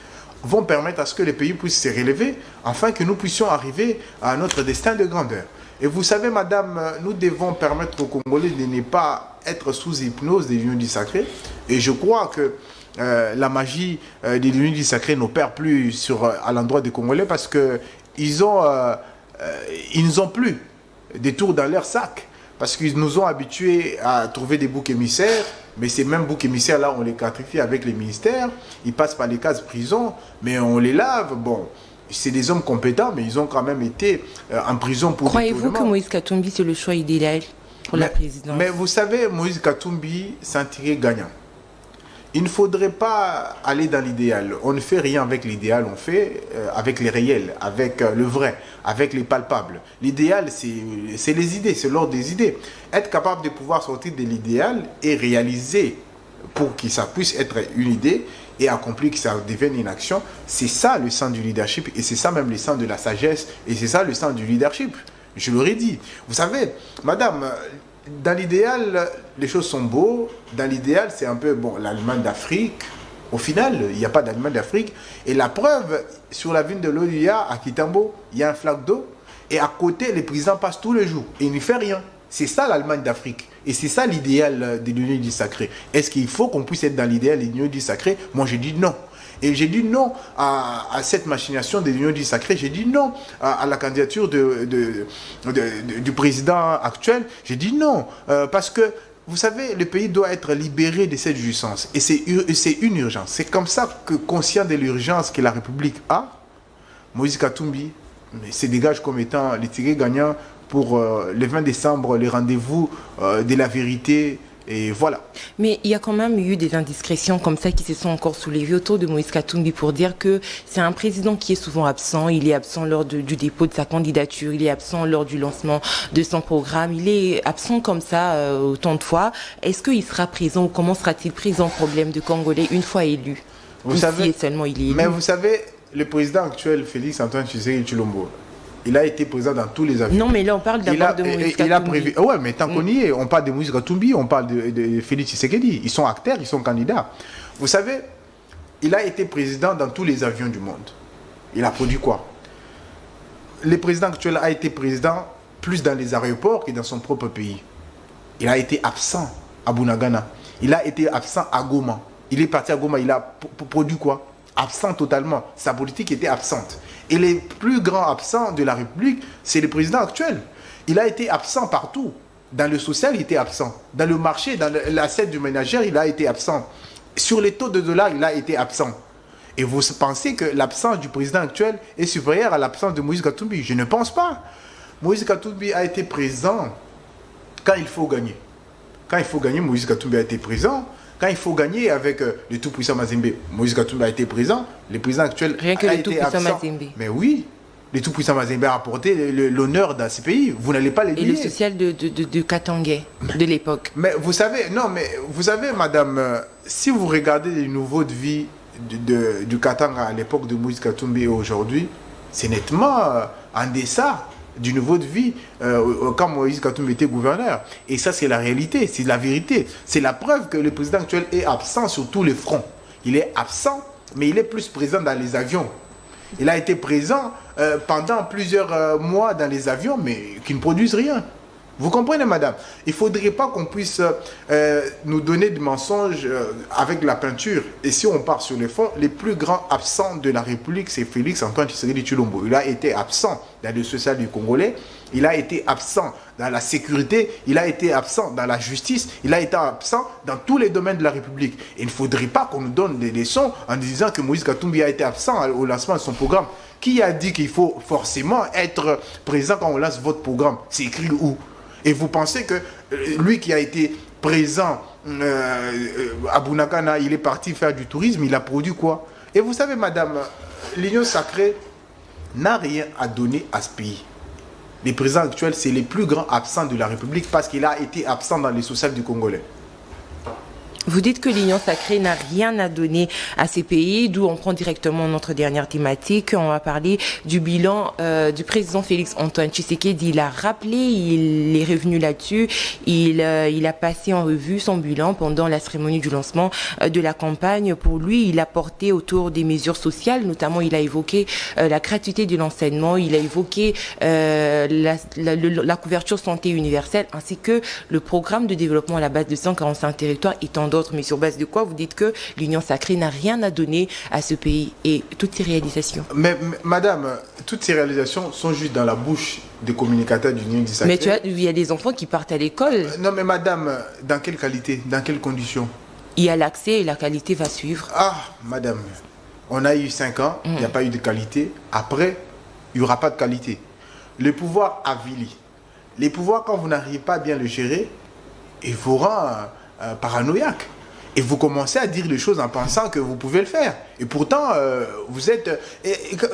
vont permettre à ce que les pays puissent se relever afin que nous puissions arriver à notre destin de grandeur. Et vous savez, madame, nous devons permettre aux Congolais de ne pas être sous hypnose des l'Union du Sacré. Et je crois que la magie de l'Union du Sacré n'opère plus à l'endroit des Congolais parce qu'ils ils n'ont plus des tours dans leur sac. Parce qu'ils nous ont habitués à trouver des boucs émissaires, mais ces mêmes boucs émissaires-là, on les quantifie avec les ministères, ils passent par les cases prison, mais on les lave. Bon, c'est des hommes compétents, mais ils ont quand même été en prison pour... Croyez-vous que Moïse Katumbi, c'est le choix idéal pour la présidence? Mais vous savez, Moïse Katumbi s'en tirait gagnant. Il ne faudrait pas aller dans l'idéal. On ne fait rien avec l'idéal, on fait avec les réels, avec le vrai, avec les palpables. L'idéal, c'est les idées, c'est l'ordre des idées. Être capable de pouvoir sortir de l'idéal et réaliser pour que ça puisse être une idée et accomplir que ça devienne une action, c'est ça le sens du leadership et c'est ça même le sens de la sagesse et c'est ça le sens du leadership. Je l'aurais dit. Vous savez, madame... Dans l'idéal, les choses sont beaux. Dans l'idéal, c'est un peu, bon, l'Allemagne d'Afrique. Au final, il n'y a pas d'Allemagne d'Afrique. Et la preuve, sur la ville de l'Olia, à Kitambo, il y a un flaque d'eau. Et à côté, les présidents passent tous les jours. Et il ne fait rien. C'est ça l'Allemagne d'Afrique. Et c'est ça l'idéal de l'Union du Sacré. Est-ce qu'il faut qu'on puisse être dans l'idéal de l'Union du Sacré? Moi, je dis non. Et j'ai dit non à cette machination de l'Union du Sacré. J'ai dit non à la candidature du président actuel. J'ai dit non parce que, vous savez, le pays doit être libéré de cette jouissance. Et c'est une urgence. C'est comme ça que, conscient de l'urgence que la République a, Moïse Katumbi se dégage comme étant le tiré gagnant pour le 20 décembre, les rendez-vous de la vérité. Et voilà. Mais il y a quand même eu des indiscrétions comme ça qui se sont encore soulevées autour de Moïse Katumbi pour dire que c'est un président qui est souvent absent. Il est absent lors du dépôt de sa candidature, il est absent lors du lancement de son programme. Il est absent comme ça autant de fois. Est-ce qu'il sera présent ou comment sera-t-il présent au problème de Congolais une fois élu? Vous savez, seulement il est élu. Mais vous savez, le président actuel, Félix Antoine Tshisekedi Tshilombo, il a été présent dans tous les avions. Non, mais là, on parle d'abord de Moïse Katumbi. Il a prévu... Ouais, mais tant qu'on y est, on parle de Moïse Katumbi, on parle de Félix Tshisekedi. Ils sont acteurs, ils sont candidats. Vous savez, il a été président dans tous les avions du monde. Il a produit quoi? Le président actuel a été président plus dans les aéroports que dans son propre pays. Il a été absent à Bunagana. Il a été absent à Goma. Il est parti à Goma, il a produit quoi? Absent totalement. Sa politique était absente. Et les plus grands absents de la République, c'est le président actuel. Il a été absent partout. Dans le social, il était absent. Dans le marché, dans l'assiette du ménagère, il a été absent. Sur les taux de dollars, il a été absent. Et vous pensez que l'absence du président actuel est supérieure à l'absence de Moïse Katumbi? Je ne pense pas. Moïse Katumbi a été présent quand il faut gagner. Quand il faut gagner, Moïse Katumbi a été présent. Quand il faut gagner avec le tout-puissant Mazembe, Moïse Katumbi a été présent, le président actuel Rien que a le été tout-puissant absent. Mazembe. Mais oui, le tout-puissant Mazembe a apporté l'honneur dans ce pays. Vous n'allez pas les Et le social de Katangais de l'époque. Mais vous savez, non, mais vous savez, madame, si vous regardez les nouveaux de vie du Katanga à l'époque de Moïse Katumbi et aujourd'hui, c'est nettement en deçà du niveau de vie quand Moïse Katumbi était gouverneur. Et ça, c'est la réalité, c'est la vérité. C'est la preuve que le président actuel est absent sur tous les fronts. il est absent, mais il est plus présent dans les avions. Il a été présent pendant plusieurs mois dans les avions, mais qui ne produisent rien. Vous comprenez, madame? Il ne faudrait pas qu'on puisse nous donner des mensonges avec la peinture. Et si on part sur les fonds, les plus grands absents de la République, c'est Félix Antoine Tshisekedi Tshilombo. Il a été absent dans le social du Congolais. Il a été absent dans la sécurité. Il a été absent dans la justice. Il a été absent dans tous les domaines de la République. Et il ne faudrait pas qu'on nous donne des leçons en disant que Moïse Katumbi a été absent au lancement de son programme. Qui a dit qu'il faut forcément être présent quand on lance votre programme? C'est écrit où? Et vous pensez que lui qui a été présent à Bunagana, il est parti faire du tourisme, il a produit quoi? Et vous savez, madame, l'Union sacrée n'a rien à donner à ce pays. Les présidents actuels, c'est les plus grands absents de la République parce qu'il a été absent dans les sociales du Congolais. Vous dites que l'Union sacrée n'a rien à donner à ces pays, d'où on prend directement notre dernière thématique. On va parler du bilan du président Félix Antoine Tshisekedi. Il a rappelé, il est revenu là-dessus, il a passé en revue son bilan pendant la cérémonie du lancement de la campagne. Pour lui, il a porté autour des mesures sociales, notamment il a évoqué la gratuité de l'enseignement, il a évoqué la couverture santé universelle, ainsi que le programme de développement à la base de 145 territoires et tant d'autres. Mais sur base de quoi vous dites que l'Union sacrée n'a rien à donner à ce pays et toutes ces réalisations? Mais madame, toutes ces réalisations sont juste dans la bouche des communicateurs de l'Union sacrée. Mais tu vois, il y a des enfants qui partent à l'école. Non mais madame, dans quelle qualité, dans quelles conditions? Il y a l'accès et la qualité va suivre. Ah, madame, on a eu 5 ans, il n'y a pas eu de qualité. Après, il n'y aura pas de qualité. Le pouvoir avili. Les pouvoirs, quand vous n'arrivez pas à bien le gérer, il vous rend paranoïaque. Et vous commencez à dire les choses en pensant que vous pouvez le faire. Et pourtant, vous êtes...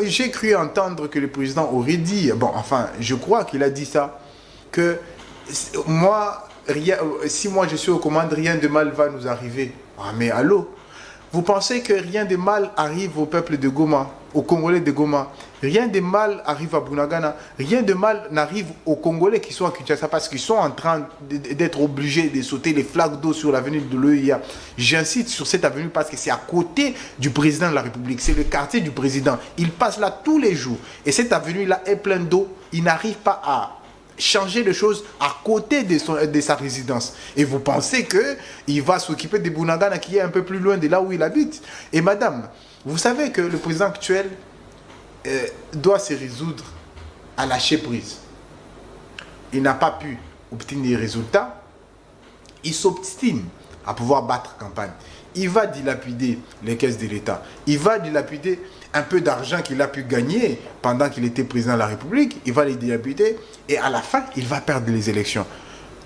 J'ai cru entendre que le président aurait dit... Bon, enfin, je crois qu'il a dit ça. Que moi, si moi je suis aux commandes, rien de mal va nous arriver. Ah, mais allô? Vous pensez que rien de mal arrive au peuple de Goma, aux Congolais de Goma? Rien de mal arrive à Bunagana. Rien de mal n'arrive aux Congolais qui sont à Kinshasa parce qu'ils sont en train d'être obligés de sauter les flaques d'eau sur l'avenue de l'OIA. J'insiste sur cette avenue parce que c'est à côté du président de la République. C'est le quartier du président. Il passe là tous les jours. Et cette avenue-là est pleine d'eau. Il n'arrive pas à changer les choses à côté de sa résidence. Et vous pensez qu'il va s'occuper de Bunagana qui est un peu plus loin de là où il habite. Et madame, vous savez que le président actuel doit se résoudre à lâcher prise. Il n'a pas pu obtenir des résultats. Il s'obstine à pouvoir battre campagne. Il va dilapider les caisses de l'État. Il va dilapider un peu d'argent qu'il a pu gagner pendant qu'il était président de la République. Il va les dilapider et à la fin, il va perdre les élections.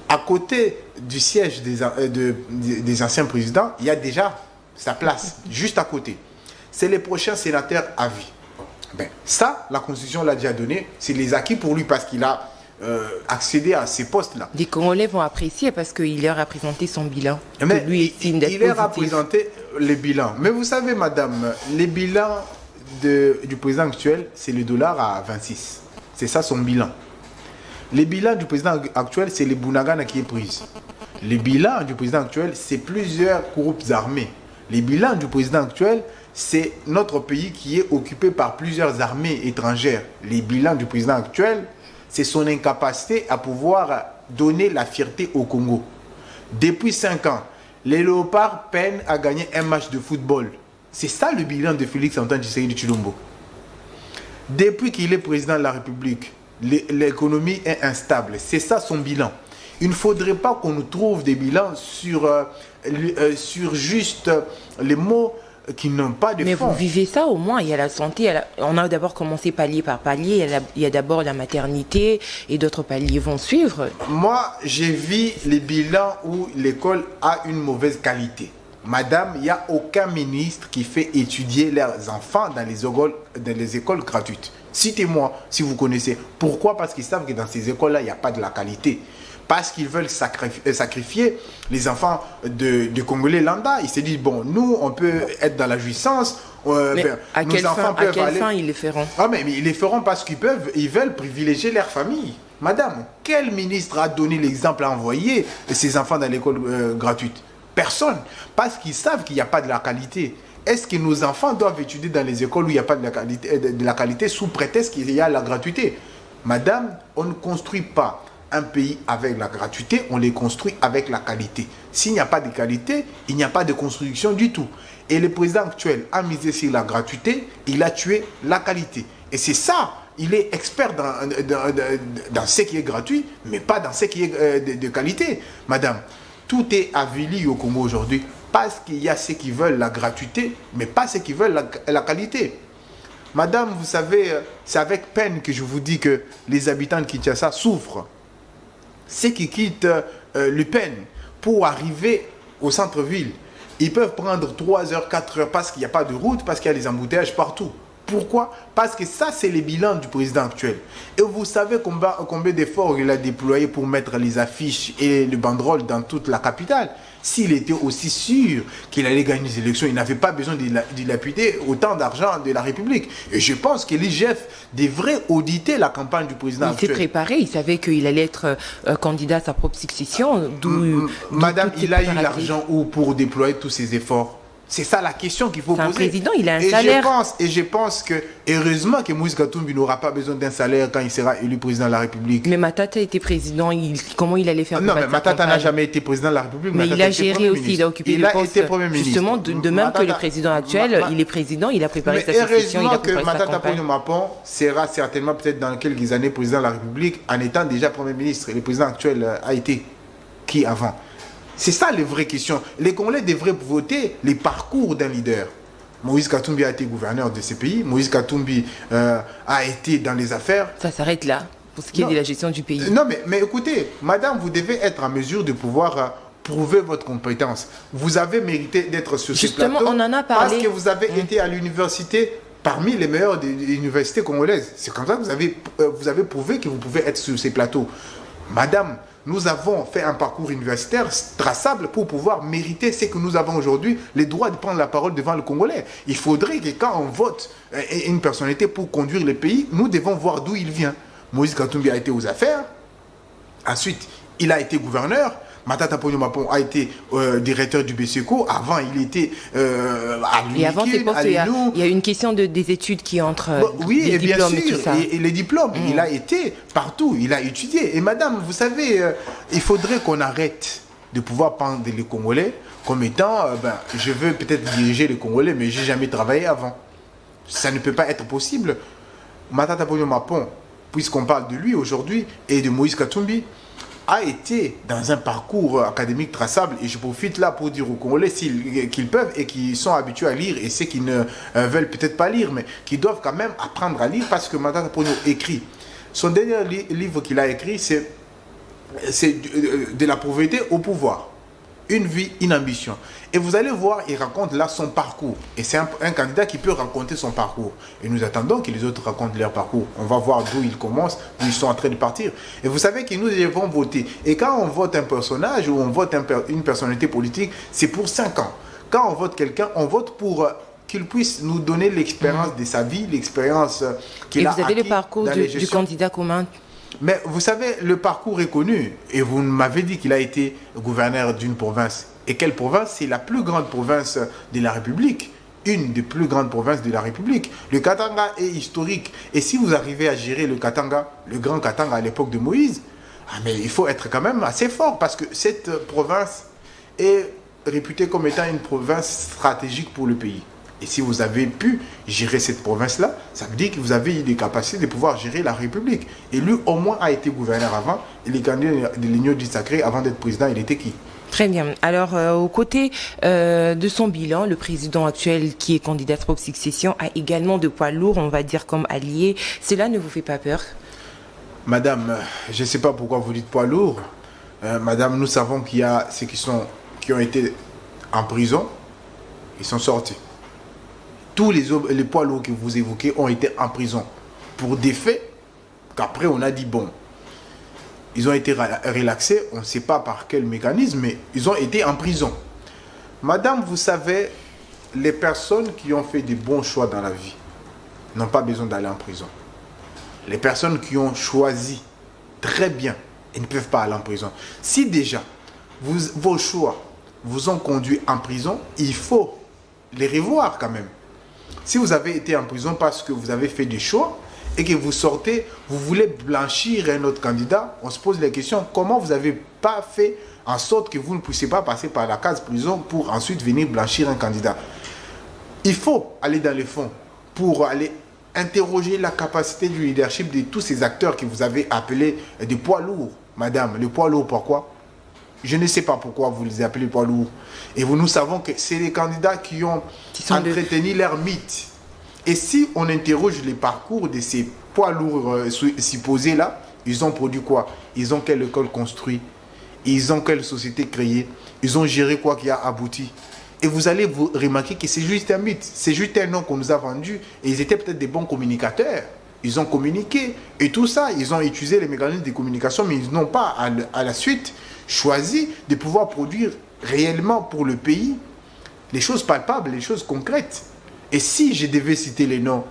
À côté du siège des anciens présidents, il y a déjà sa place, juste à côté. C'est les prochains sénateurs à vie. Ben, ça, la Constitution l'a déjà donné. C'est les acquis pour lui parce qu'il a accédé à ces postes-là. Les Congolais vont apprécier parce qu'il leur a présenté son bilan. Mais il leur a présenté le bilan. Mais vous savez, madame, les bilans du président actuel, c'est le dollar à 26. C'est ça son bilan. Les bilans du président actuel, c'est les Bunagana qui est prise. Les bilans du président actuel, c'est plusieurs groupes armés. Les bilans du président actuel, c'est notre pays qui est occupé par plusieurs armées étrangères. Les bilans du président actuel, c'est son incapacité à pouvoir donner la fierté au Congo. Depuis 5 ans, les Léopards peinent à gagner un match de football. C'est ça le bilan de Félix Antoine Tshisekedi Tshilombo. Depuis qu'il est président de la République, l'économie est instable. C'est ça son bilan. Il ne faudrait pas qu'on nous trouve des bilans sur juste les mots qui n'ont pas de fond. Mais vous vivez ça au moins, il y a la santé, on a d'abord commencé palier par palier, il y a d'abord la maternité et d'autres paliers vont suivre. Moi, j'ai vu les bilans où l'école a une mauvaise qualité. Madame, il n'y a aucun ministre qui fait étudier leurs enfants dans les écoles gratuites. Citez-moi si vous connaissez. Pourquoi? Parce qu'ils savent que dans ces écoles-là, il n'y a pas de la qualité. Parce qu'ils veulent sacrifier les enfants de Congolais lambda. Ils se disent, bon, nous, on peut être dans la jouissance. À quelle fin ils les feront? Ah, mais ils les feront parce qu'ils veulent privilégier leur famille. Madame, quel ministre a donné l'exemple à envoyer ses enfants dans l'école gratuite? Personne. Parce qu'ils savent qu'il n'y a pas de la qualité. Est-ce que nos enfants doivent étudier dans les écoles où il n'y a pas de la qualité sous prétexte qu'il y a la gratuité? Madame, on ne construit pas un pays avec la gratuité, on les construit avec la qualité. S'il n'y a pas de qualité, il n'y a pas de construction du tout. Et le président actuel a misé sur la gratuité, il a tué la qualité. Et c'est ça, il est expert dans ce qui est gratuit, mais pas dans ce qui est de qualité. Madame, tout est avili au Congo aujourd'hui parce qu'il y a ceux qui veulent la gratuité, mais pas ceux qui veulent la qualité. Madame, vous savez, c'est avec peine que je vous dis que les habitants de Kinshasa souffrent. Ceux qui quittent Le Pen pour arriver au centre-ville, ils peuvent prendre 3 heures, 4 heures parce qu'il n'y a pas de route, parce qu'il y a des embouteillages partout. Pourquoi? Parce que ça, c'est le bilan du président actuel. Et vous savez combien d'efforts il a déployé pour mettre les affiches et le banderole dans toute la capitale. S'il était aussi sûr qu'il allait gagner les élections, il n'avait pas besoin de dilapider autant d'argent de la République. Et je pense que l'IGF devrait auditer la campagne du président actuel. Il s'est préparé, il savait qu'il allait être candidat à sa propre succession. Madame, il a eu l'argent où pour déployer tous ses efforts? C'est ça la question qu'il faut poser. Un président, il a un salaire. Je pense que, heureusement que Moïse Katumbi n'aura pas besoin d'un salaire quand il sera élu président de la République. Mais Matata était président, comment il allait faire? Non, mais Matata n'a jamais été président de la République. Mais il a géré aussi, il a occupé le poste. Justement, de même que le président actuel, il est président, il a préparé sa succession, il a préparé sa campagne. Matata Ponyo-Mapon sera certainement peut-être dans quelques années président de la République en étant déjà Premier ministre. Et le président actuel a été qui avant? C'est ça les vraies questions. Les Congolais devraient voter les parcours d'un leader. Moïse Katumbi a été gouverneur de ce pays. Moïse Katumbi a été dans les affaires. Ça s'arrête là, pour ce qui est de la gestion du pays. Non, mais écoutez, madame, vous devez être en mesure de pouvoir prouver votre compétence. Vous avez mérité d'être sur ce plateau. Justement, on en a parlé. Parce que vous avez été à l'université parmi les meilleures des universités congolaises. C'est comme ça que vous avez prouvé que vous pouvez être sur ces plateaux. Madame, nous avons fait un parcours universitaire traçable pour pouvoir mériter ce que nous avons aujourd'hui, les droits de prendre la parole devant le Congolais. Il faudrait que quand on vote une personnalité pour conduire le pays, nous devons voir d'où il vient. Moïse Katumbi a été aux affaires, ensuite il a été gouverneur, Matata Ponyo-Mapon a été directeur du BCECO. Avant, il était à l'UNIKIN, et avant ses postes, il y a une question des études qui entre oui, les et diplômes bien sûr, et tout ça. Et les diplômes, il a été partout, il a étudié. Et madame, vous savez, il faudrait qu'on arrête de pouvoir prendre les Congolais comme étant, je veux peut-être diriger les Congolais, mais je n'ai jamais travaillé avant. Ça ne peut pas être possible. Matata Ponyo-Mapon, puisqu'on parle de lui aujourd'hui, et de Moïse Katumbi, a été dans un parcours académique traçable. Et je profite là pour dire aux Congolais qu'ils peuvent et qui sont habitués à lire, et ceux qui ne veulent peut-être pas lire, mais qui doivent quand même apprendre à lire, parce que Matata Ponyo écrit. Son dernier livre qu'il a écrit, c'est de la pauvreté au pouvoir. Une vie, une ambition. Et vous allez voir, il raconte là son parcours. Et c'est un candidat qui peut raconter son parcours. Et nous attendons que les autres racontent leur parcours. On va voir d'où ils commencent, d'où ils sont en train de partir. Et vous savez que nous devons voter. Et quand on vote un personnage ou on vote une personnalité politique, c'est pour 5 ans. Quand on vote quelqu'un, on vote pour qu'il puisse nous donner l'expérience de sa vie, l'expérience qu'il a acquis. Et vous avez le parcours du candidat commun? Mais vous savez, le parcours est connu. Et vous m'avez dit qu'il a été gouverneur d'une province. Et quelle province? C'est la plus grande province de la République. Une des plus grandes provinces de la République. Le Katanga est historique. Et si vous arrivez à gérer le Katanga, le grand Katanga à l'époque de Moïse, mais il faut être quand même assez fort. Parce que cette province est réputée comme étant une province stratégique pour le pays. Et si vous avez pu gérer cette province-là, ça veut dire que vous avez eu des capacités de pouvoir gérer la République. Et lui, au moins, a été gouverneur avant. Il est candidat de l'Union du Sacré. Avant d'être président, il était qui? Très bien. Alors, aux côtés de son bilan, le président actuel qui est candidat pour succession a également de poids lourds, on va dire, comme allié. Cela ne vous fait pas peur? Madame, je ne sais pas pourquoi vous dites poids lourd. Madame, nous savons qu'il y a ceux qui ont été en prison. Ils sont sortis. Tous les poids lourds que vous évoquez ont été en prison pour des faits qu'après on a dit bon, ils ont été relaxés, on ne sait pas par quel mécanisme, mais ils ont été en prison. Madame, vous savez, les personnes qui ont fait des bons choix dans la vie n'ont pas besoin d'aller en prison. Les personnes qui ont choisi très bien, ils ne peuvent pas aller en prison. Si déjà vos choix vous ont conduit en prison, il faut les revoir quand même. Si vous avez été en prison parce que vous avez fait des choix et que vous sortez, vous voulez blanchir un autre candidat, on se pose la question, comment vous n'avez pas fait en sorte que vous ne puissiez pas passer par la case prison pour ensuite venir blanchir un candidat? Il faut aller dans les fonds pour aller interroger la capacité du leadership de tous ces acteurs que vous avez appelés des poids lourds. Madame, les poids lourds, pourquoi? Je ne sais pas pourquoi vous les appelez poids lourds. Et nous savons que c'est les candidats qui ont entretenu leur mythe. Et si on interroge les parcours de ces poids lourds supposés là, ils ont produit quoi? Ils ont quelle école construite? Ils ont quelle société créée? Ils ont géré quoi qui a abouti? Et vous allez vous remarquer que c'est juste un mythe. C'est juste un nom qu'on nous a vendu. Et ils étaient peut-être des bons communicateurs. Ils ont communiqué. Et tout ça, ils ont utilisé les mécanismes de communication, mais ils n'ont pas, à la suite, choisi de pouvoir produire réellement pour le pays les choses palpables, les choses concrètes. Et si je devais citer les noms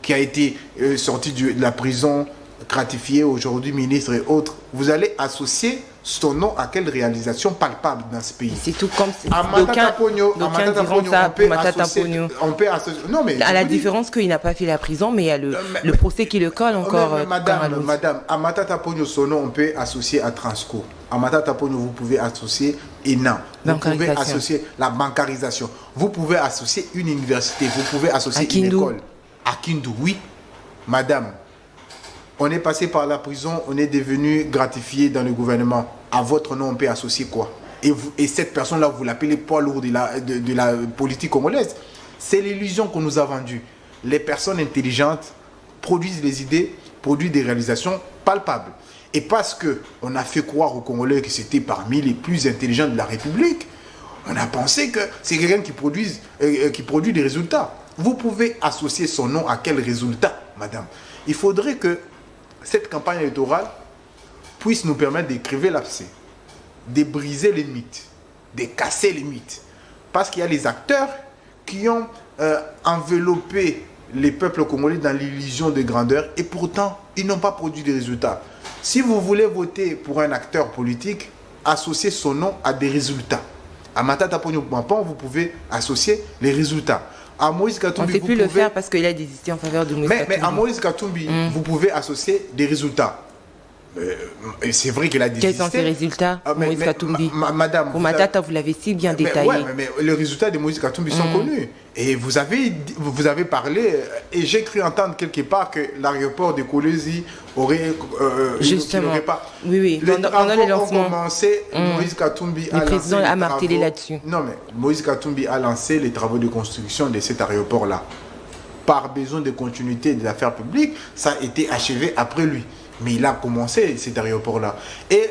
qui a été sorti de la prison, gratifié aujourd'hui ministre et autres, vous allez associer son nom à quelle réalisation palpable dans ce pays? C'est tout comme Matata Pogno, on peut associer. Non, mais à la différence qu'il n'a pas fait la prison, mais il y a le procès qui le colle encore. Madame, à Matata Pogno, son nom, on peut associer à Transco. À Matata Pogno, vous pouvez associer ENA. Vous pouvez associer la bancarisation. Vous pouvez associer une université. Vous pouvez associer une école. À Kindu, oui. Madame, on est passé par la prison, on est devenu gratifié dans le gouvernement. À votre nom, on peut associer quoi? Et cette personne-là, vous l'appelez poids lourd de la politique congolaise. C'est l'illusion qu'on nous a vendue. Les personnes intelligentes produisent des idées, produisent des réalisations palpables. Et parce qu'on a fait croire aux Congolais que c'était parmi les plus intelligents de la République, on a pensé que c'est quelqu'un qui produit des résultats. Vous pouvez associer son nom à quel résultat, madame? Il faudrait que cette campagne électorale puisse nous permettre d'écrire l'abcès, de briser les mythes, de casser les mythes. Parce qu'il y a les acteurs qui ont enveloppé les peuples congolais dans l'illusion de grandeur et pourtant, ils n'ont pas produit de résultats. Si vous voulez voter pour un acteur politique, associez son nom à des résultats. À Matata Pogno Mapan, vous pouvez associer les résultats. À Moïse Katumbi, on ne peut plus le faire parce qu'il a désisté en faveur de Moïse Katumbi. Mais à Moïse Katumbi, vous pouvez associer des résultats. C'est vrai qu'il a désisté. Quels sont ces résultats, Moïse Katumbi? Madame, pour Matata, vous l'avez si bien détaillé. Mais les résultats de Moïse Katumbi sont connus. Et vous avez parlé, et j'ai cru entendre quelque part que l'aéroport de Kolwezi aurait... Justement. Pas. Oui. Pendant les lancements, commencé, Moïse Katumbi a lancé... Le président a martelé là-dessus. Non, mais Moïse Katumbi a lancé les travaux de construction de cet aéroport-là. Par besoin de continuité des affaires publiques, ça a été achevé après lui. Mais il a commencé cet aéroport-là. Et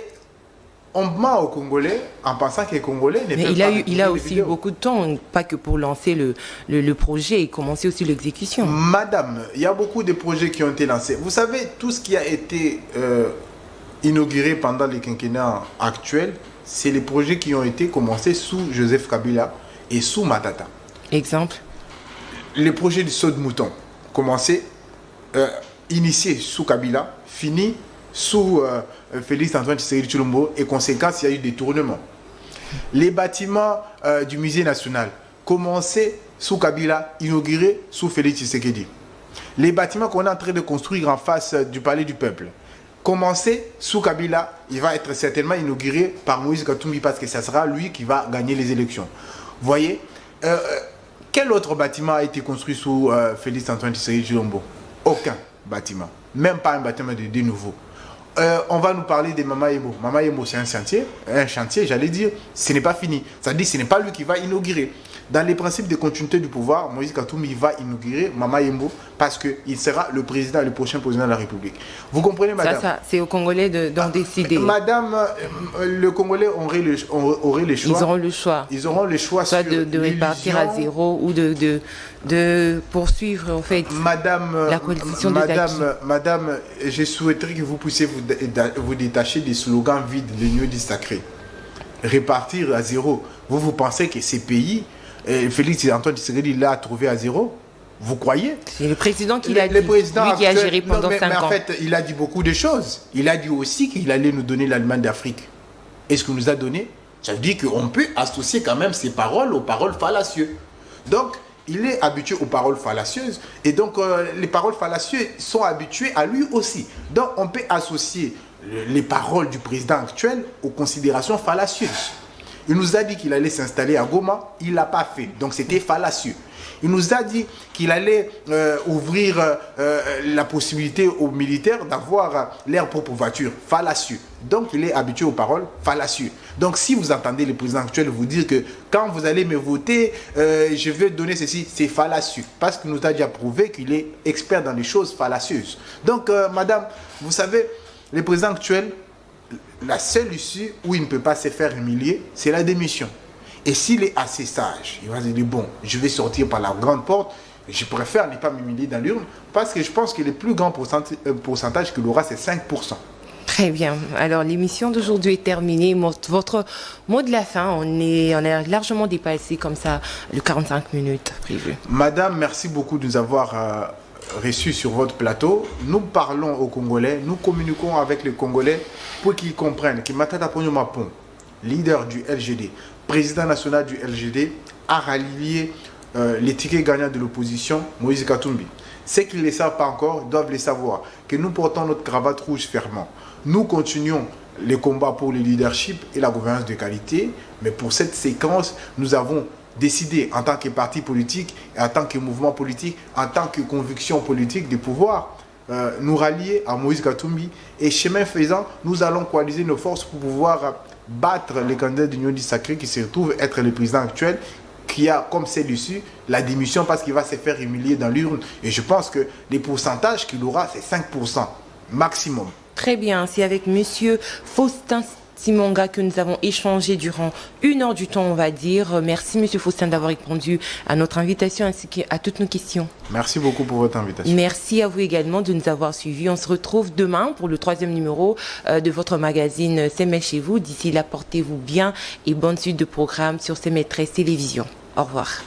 on ment aux Congolais en pensant que les Congolais ne peuvent pas... Il a aussi eu beaucoup de temps, pas que pour lancer le projet et commencer aussi l'exécution. Madame, il y a beaucoup de projets qui ont été lancés. Vous savez, tout ce qui a été inauguré pendant les quinquennats actuels, c'est les projets qui ont été commencés sous Joseph Kabila et sous Matata. Exemple? Les projets du saut de mouton, commencé, initié sous Kabila, fini sous Félix Antoine Tshisekedi Tshilombo et conséquence, il y a eu des tournements. Les bâtiments du musée national, commencé sous Kabila, inauguré sous Félix Tshisekedi. Les bâtiments qu'on est en train de construire en face du palais du peuple, commencé sous Kabila, il va être certainement inauguré par Moïse Katumbi parce que ça sera lui qui va gagner les élections. Vous voyez, quel autre bâtiment a été construit sous Félix Antoine Tshisekedi Tshilombo? Aucun bâtiment. Même pas un bâtiment de nouveau. On va nous parler de Mama Yembo. Mama Yembo, c'est un chantier, j'allais dire, ce n'est pas fini. Ça dit, ce n'est pas lui qui va inaugurer. Dans les principes de continuité du pouvoir, Moïse Katumbi va inaugurer Mama Yembo parce qu'il sera le prochain président de la République. Vous comprenez, madame? Ça c'est aux Congolais d'en décider. Madame, le Congolais aurait le choix. Ils auront le choix. Ils auront le choix. Soit de répartir à zéro ou de poursuivre, en fait, la coalition des acquis. Madame, je souhaiterais que vous puissiez vous détacher des slogans vides, les lieux du sacré. Répartir à zéro. Vous pensez que ces pays... Félix Antoine Tshisekedi l'a trouvé à zéro? Vous croyez? C'est le président qui l'a dit, lui qui a géré pendant 5 ans. Mais en fait, il a dit beaucoup de choses. Il a dit aussi qu'il allait nous donner l'Allemagne d'Afrique. Est-ce qu'il nous a donné? Ça veut dire qu'on peut associer quand même ces paroles aux paroles fallacieuses. Donc, il est habitué aux paroles fallacieuses et donc les paroles fallacieuses sont habituées à lui aussi. Donc, on peut associer les paroles du président actuel aux considérations fallacieuses. Il nous a dit qu'il allait s'installer à Goma, il ne l'a pas fait, donc c'était fallacieux. Il nous a dit qu'il allait ouvrir la possibilité aux militaires d'avoir leur propre voiture, fallacieux. Donc il est habitué aux paroles fallacieuses. Donc si vous entendez le président actuel vous dire que quand vous allez me voter, je vais donner ceci, c'est fallacieux. Parce qu'il nous a déjà prouvé qu'il est expert dans les choses fallacieuses. Donc madame, vous savez, le président actuel, la seule issue où il ne peut pas se faire humilier, c'est la démission. Et s'il est assez sage, il va se dire, bon, je vais sortir par la grande porte, je préfère ne pas m'humilier dans l'urne, parce que je pense que le plus grand pourcentage qu'il aura, c'est 5%. Très bien. Alors, l'émission d'aujourd'hui est terminée. Votre mot de la fin, on a largement dépassé comme ça le 45 minutes prévu. Madame, merci beaucoup de nous avoir reçus sur votre plateau. Nous parlons aux Congolais, nous communiquons avec les Congolais pour qu'ils comprennent que Matata Ponyo Mapon, leader du LGD, président national du LGD, a rallié les tickets gagnants de l'opposition, Moïse Katumbi. Ceux qui ne le savent pas encore doivent le savoir, que nous portons notre cravate rouge fermement. Nous continuons les combats pour le leadership et la gouvernance de qualité, mais pour cette séquence, nous avons décidé en tant que parti politique, en tant que mouvement politique, en tant que conviction politique de pouvoir nous rallier à Moïse Katumbi. Et chemin faisant, nous allons coaliser nos forces pour pouvoir battre les candidats d'Union du Sacré qui se retrouve être le président actuel, qui a comme celle-ci la démission parce qu'il va se faire humilier dans l'urne. Et je pense que les pourcentages qu'il aura, c'est 5% maximum. Très bien, c'est avec Monsieur Faustin Simonga que nous avons échangé durant 1 heure du temps, on va dire. Merci Monsieur Faustin d'avoir répondu à notre invitation ainsi qu'à toutes nos questions. Merci beaucoup pour votre invitation. Merci à vous également de nous avoir suivis. On se retrouve demain pour le 3e numéro de votre magazine CML chez vous. D'ici là, portez-vous bien et bonne suite de programmes sur CML Télévision. Au revoir.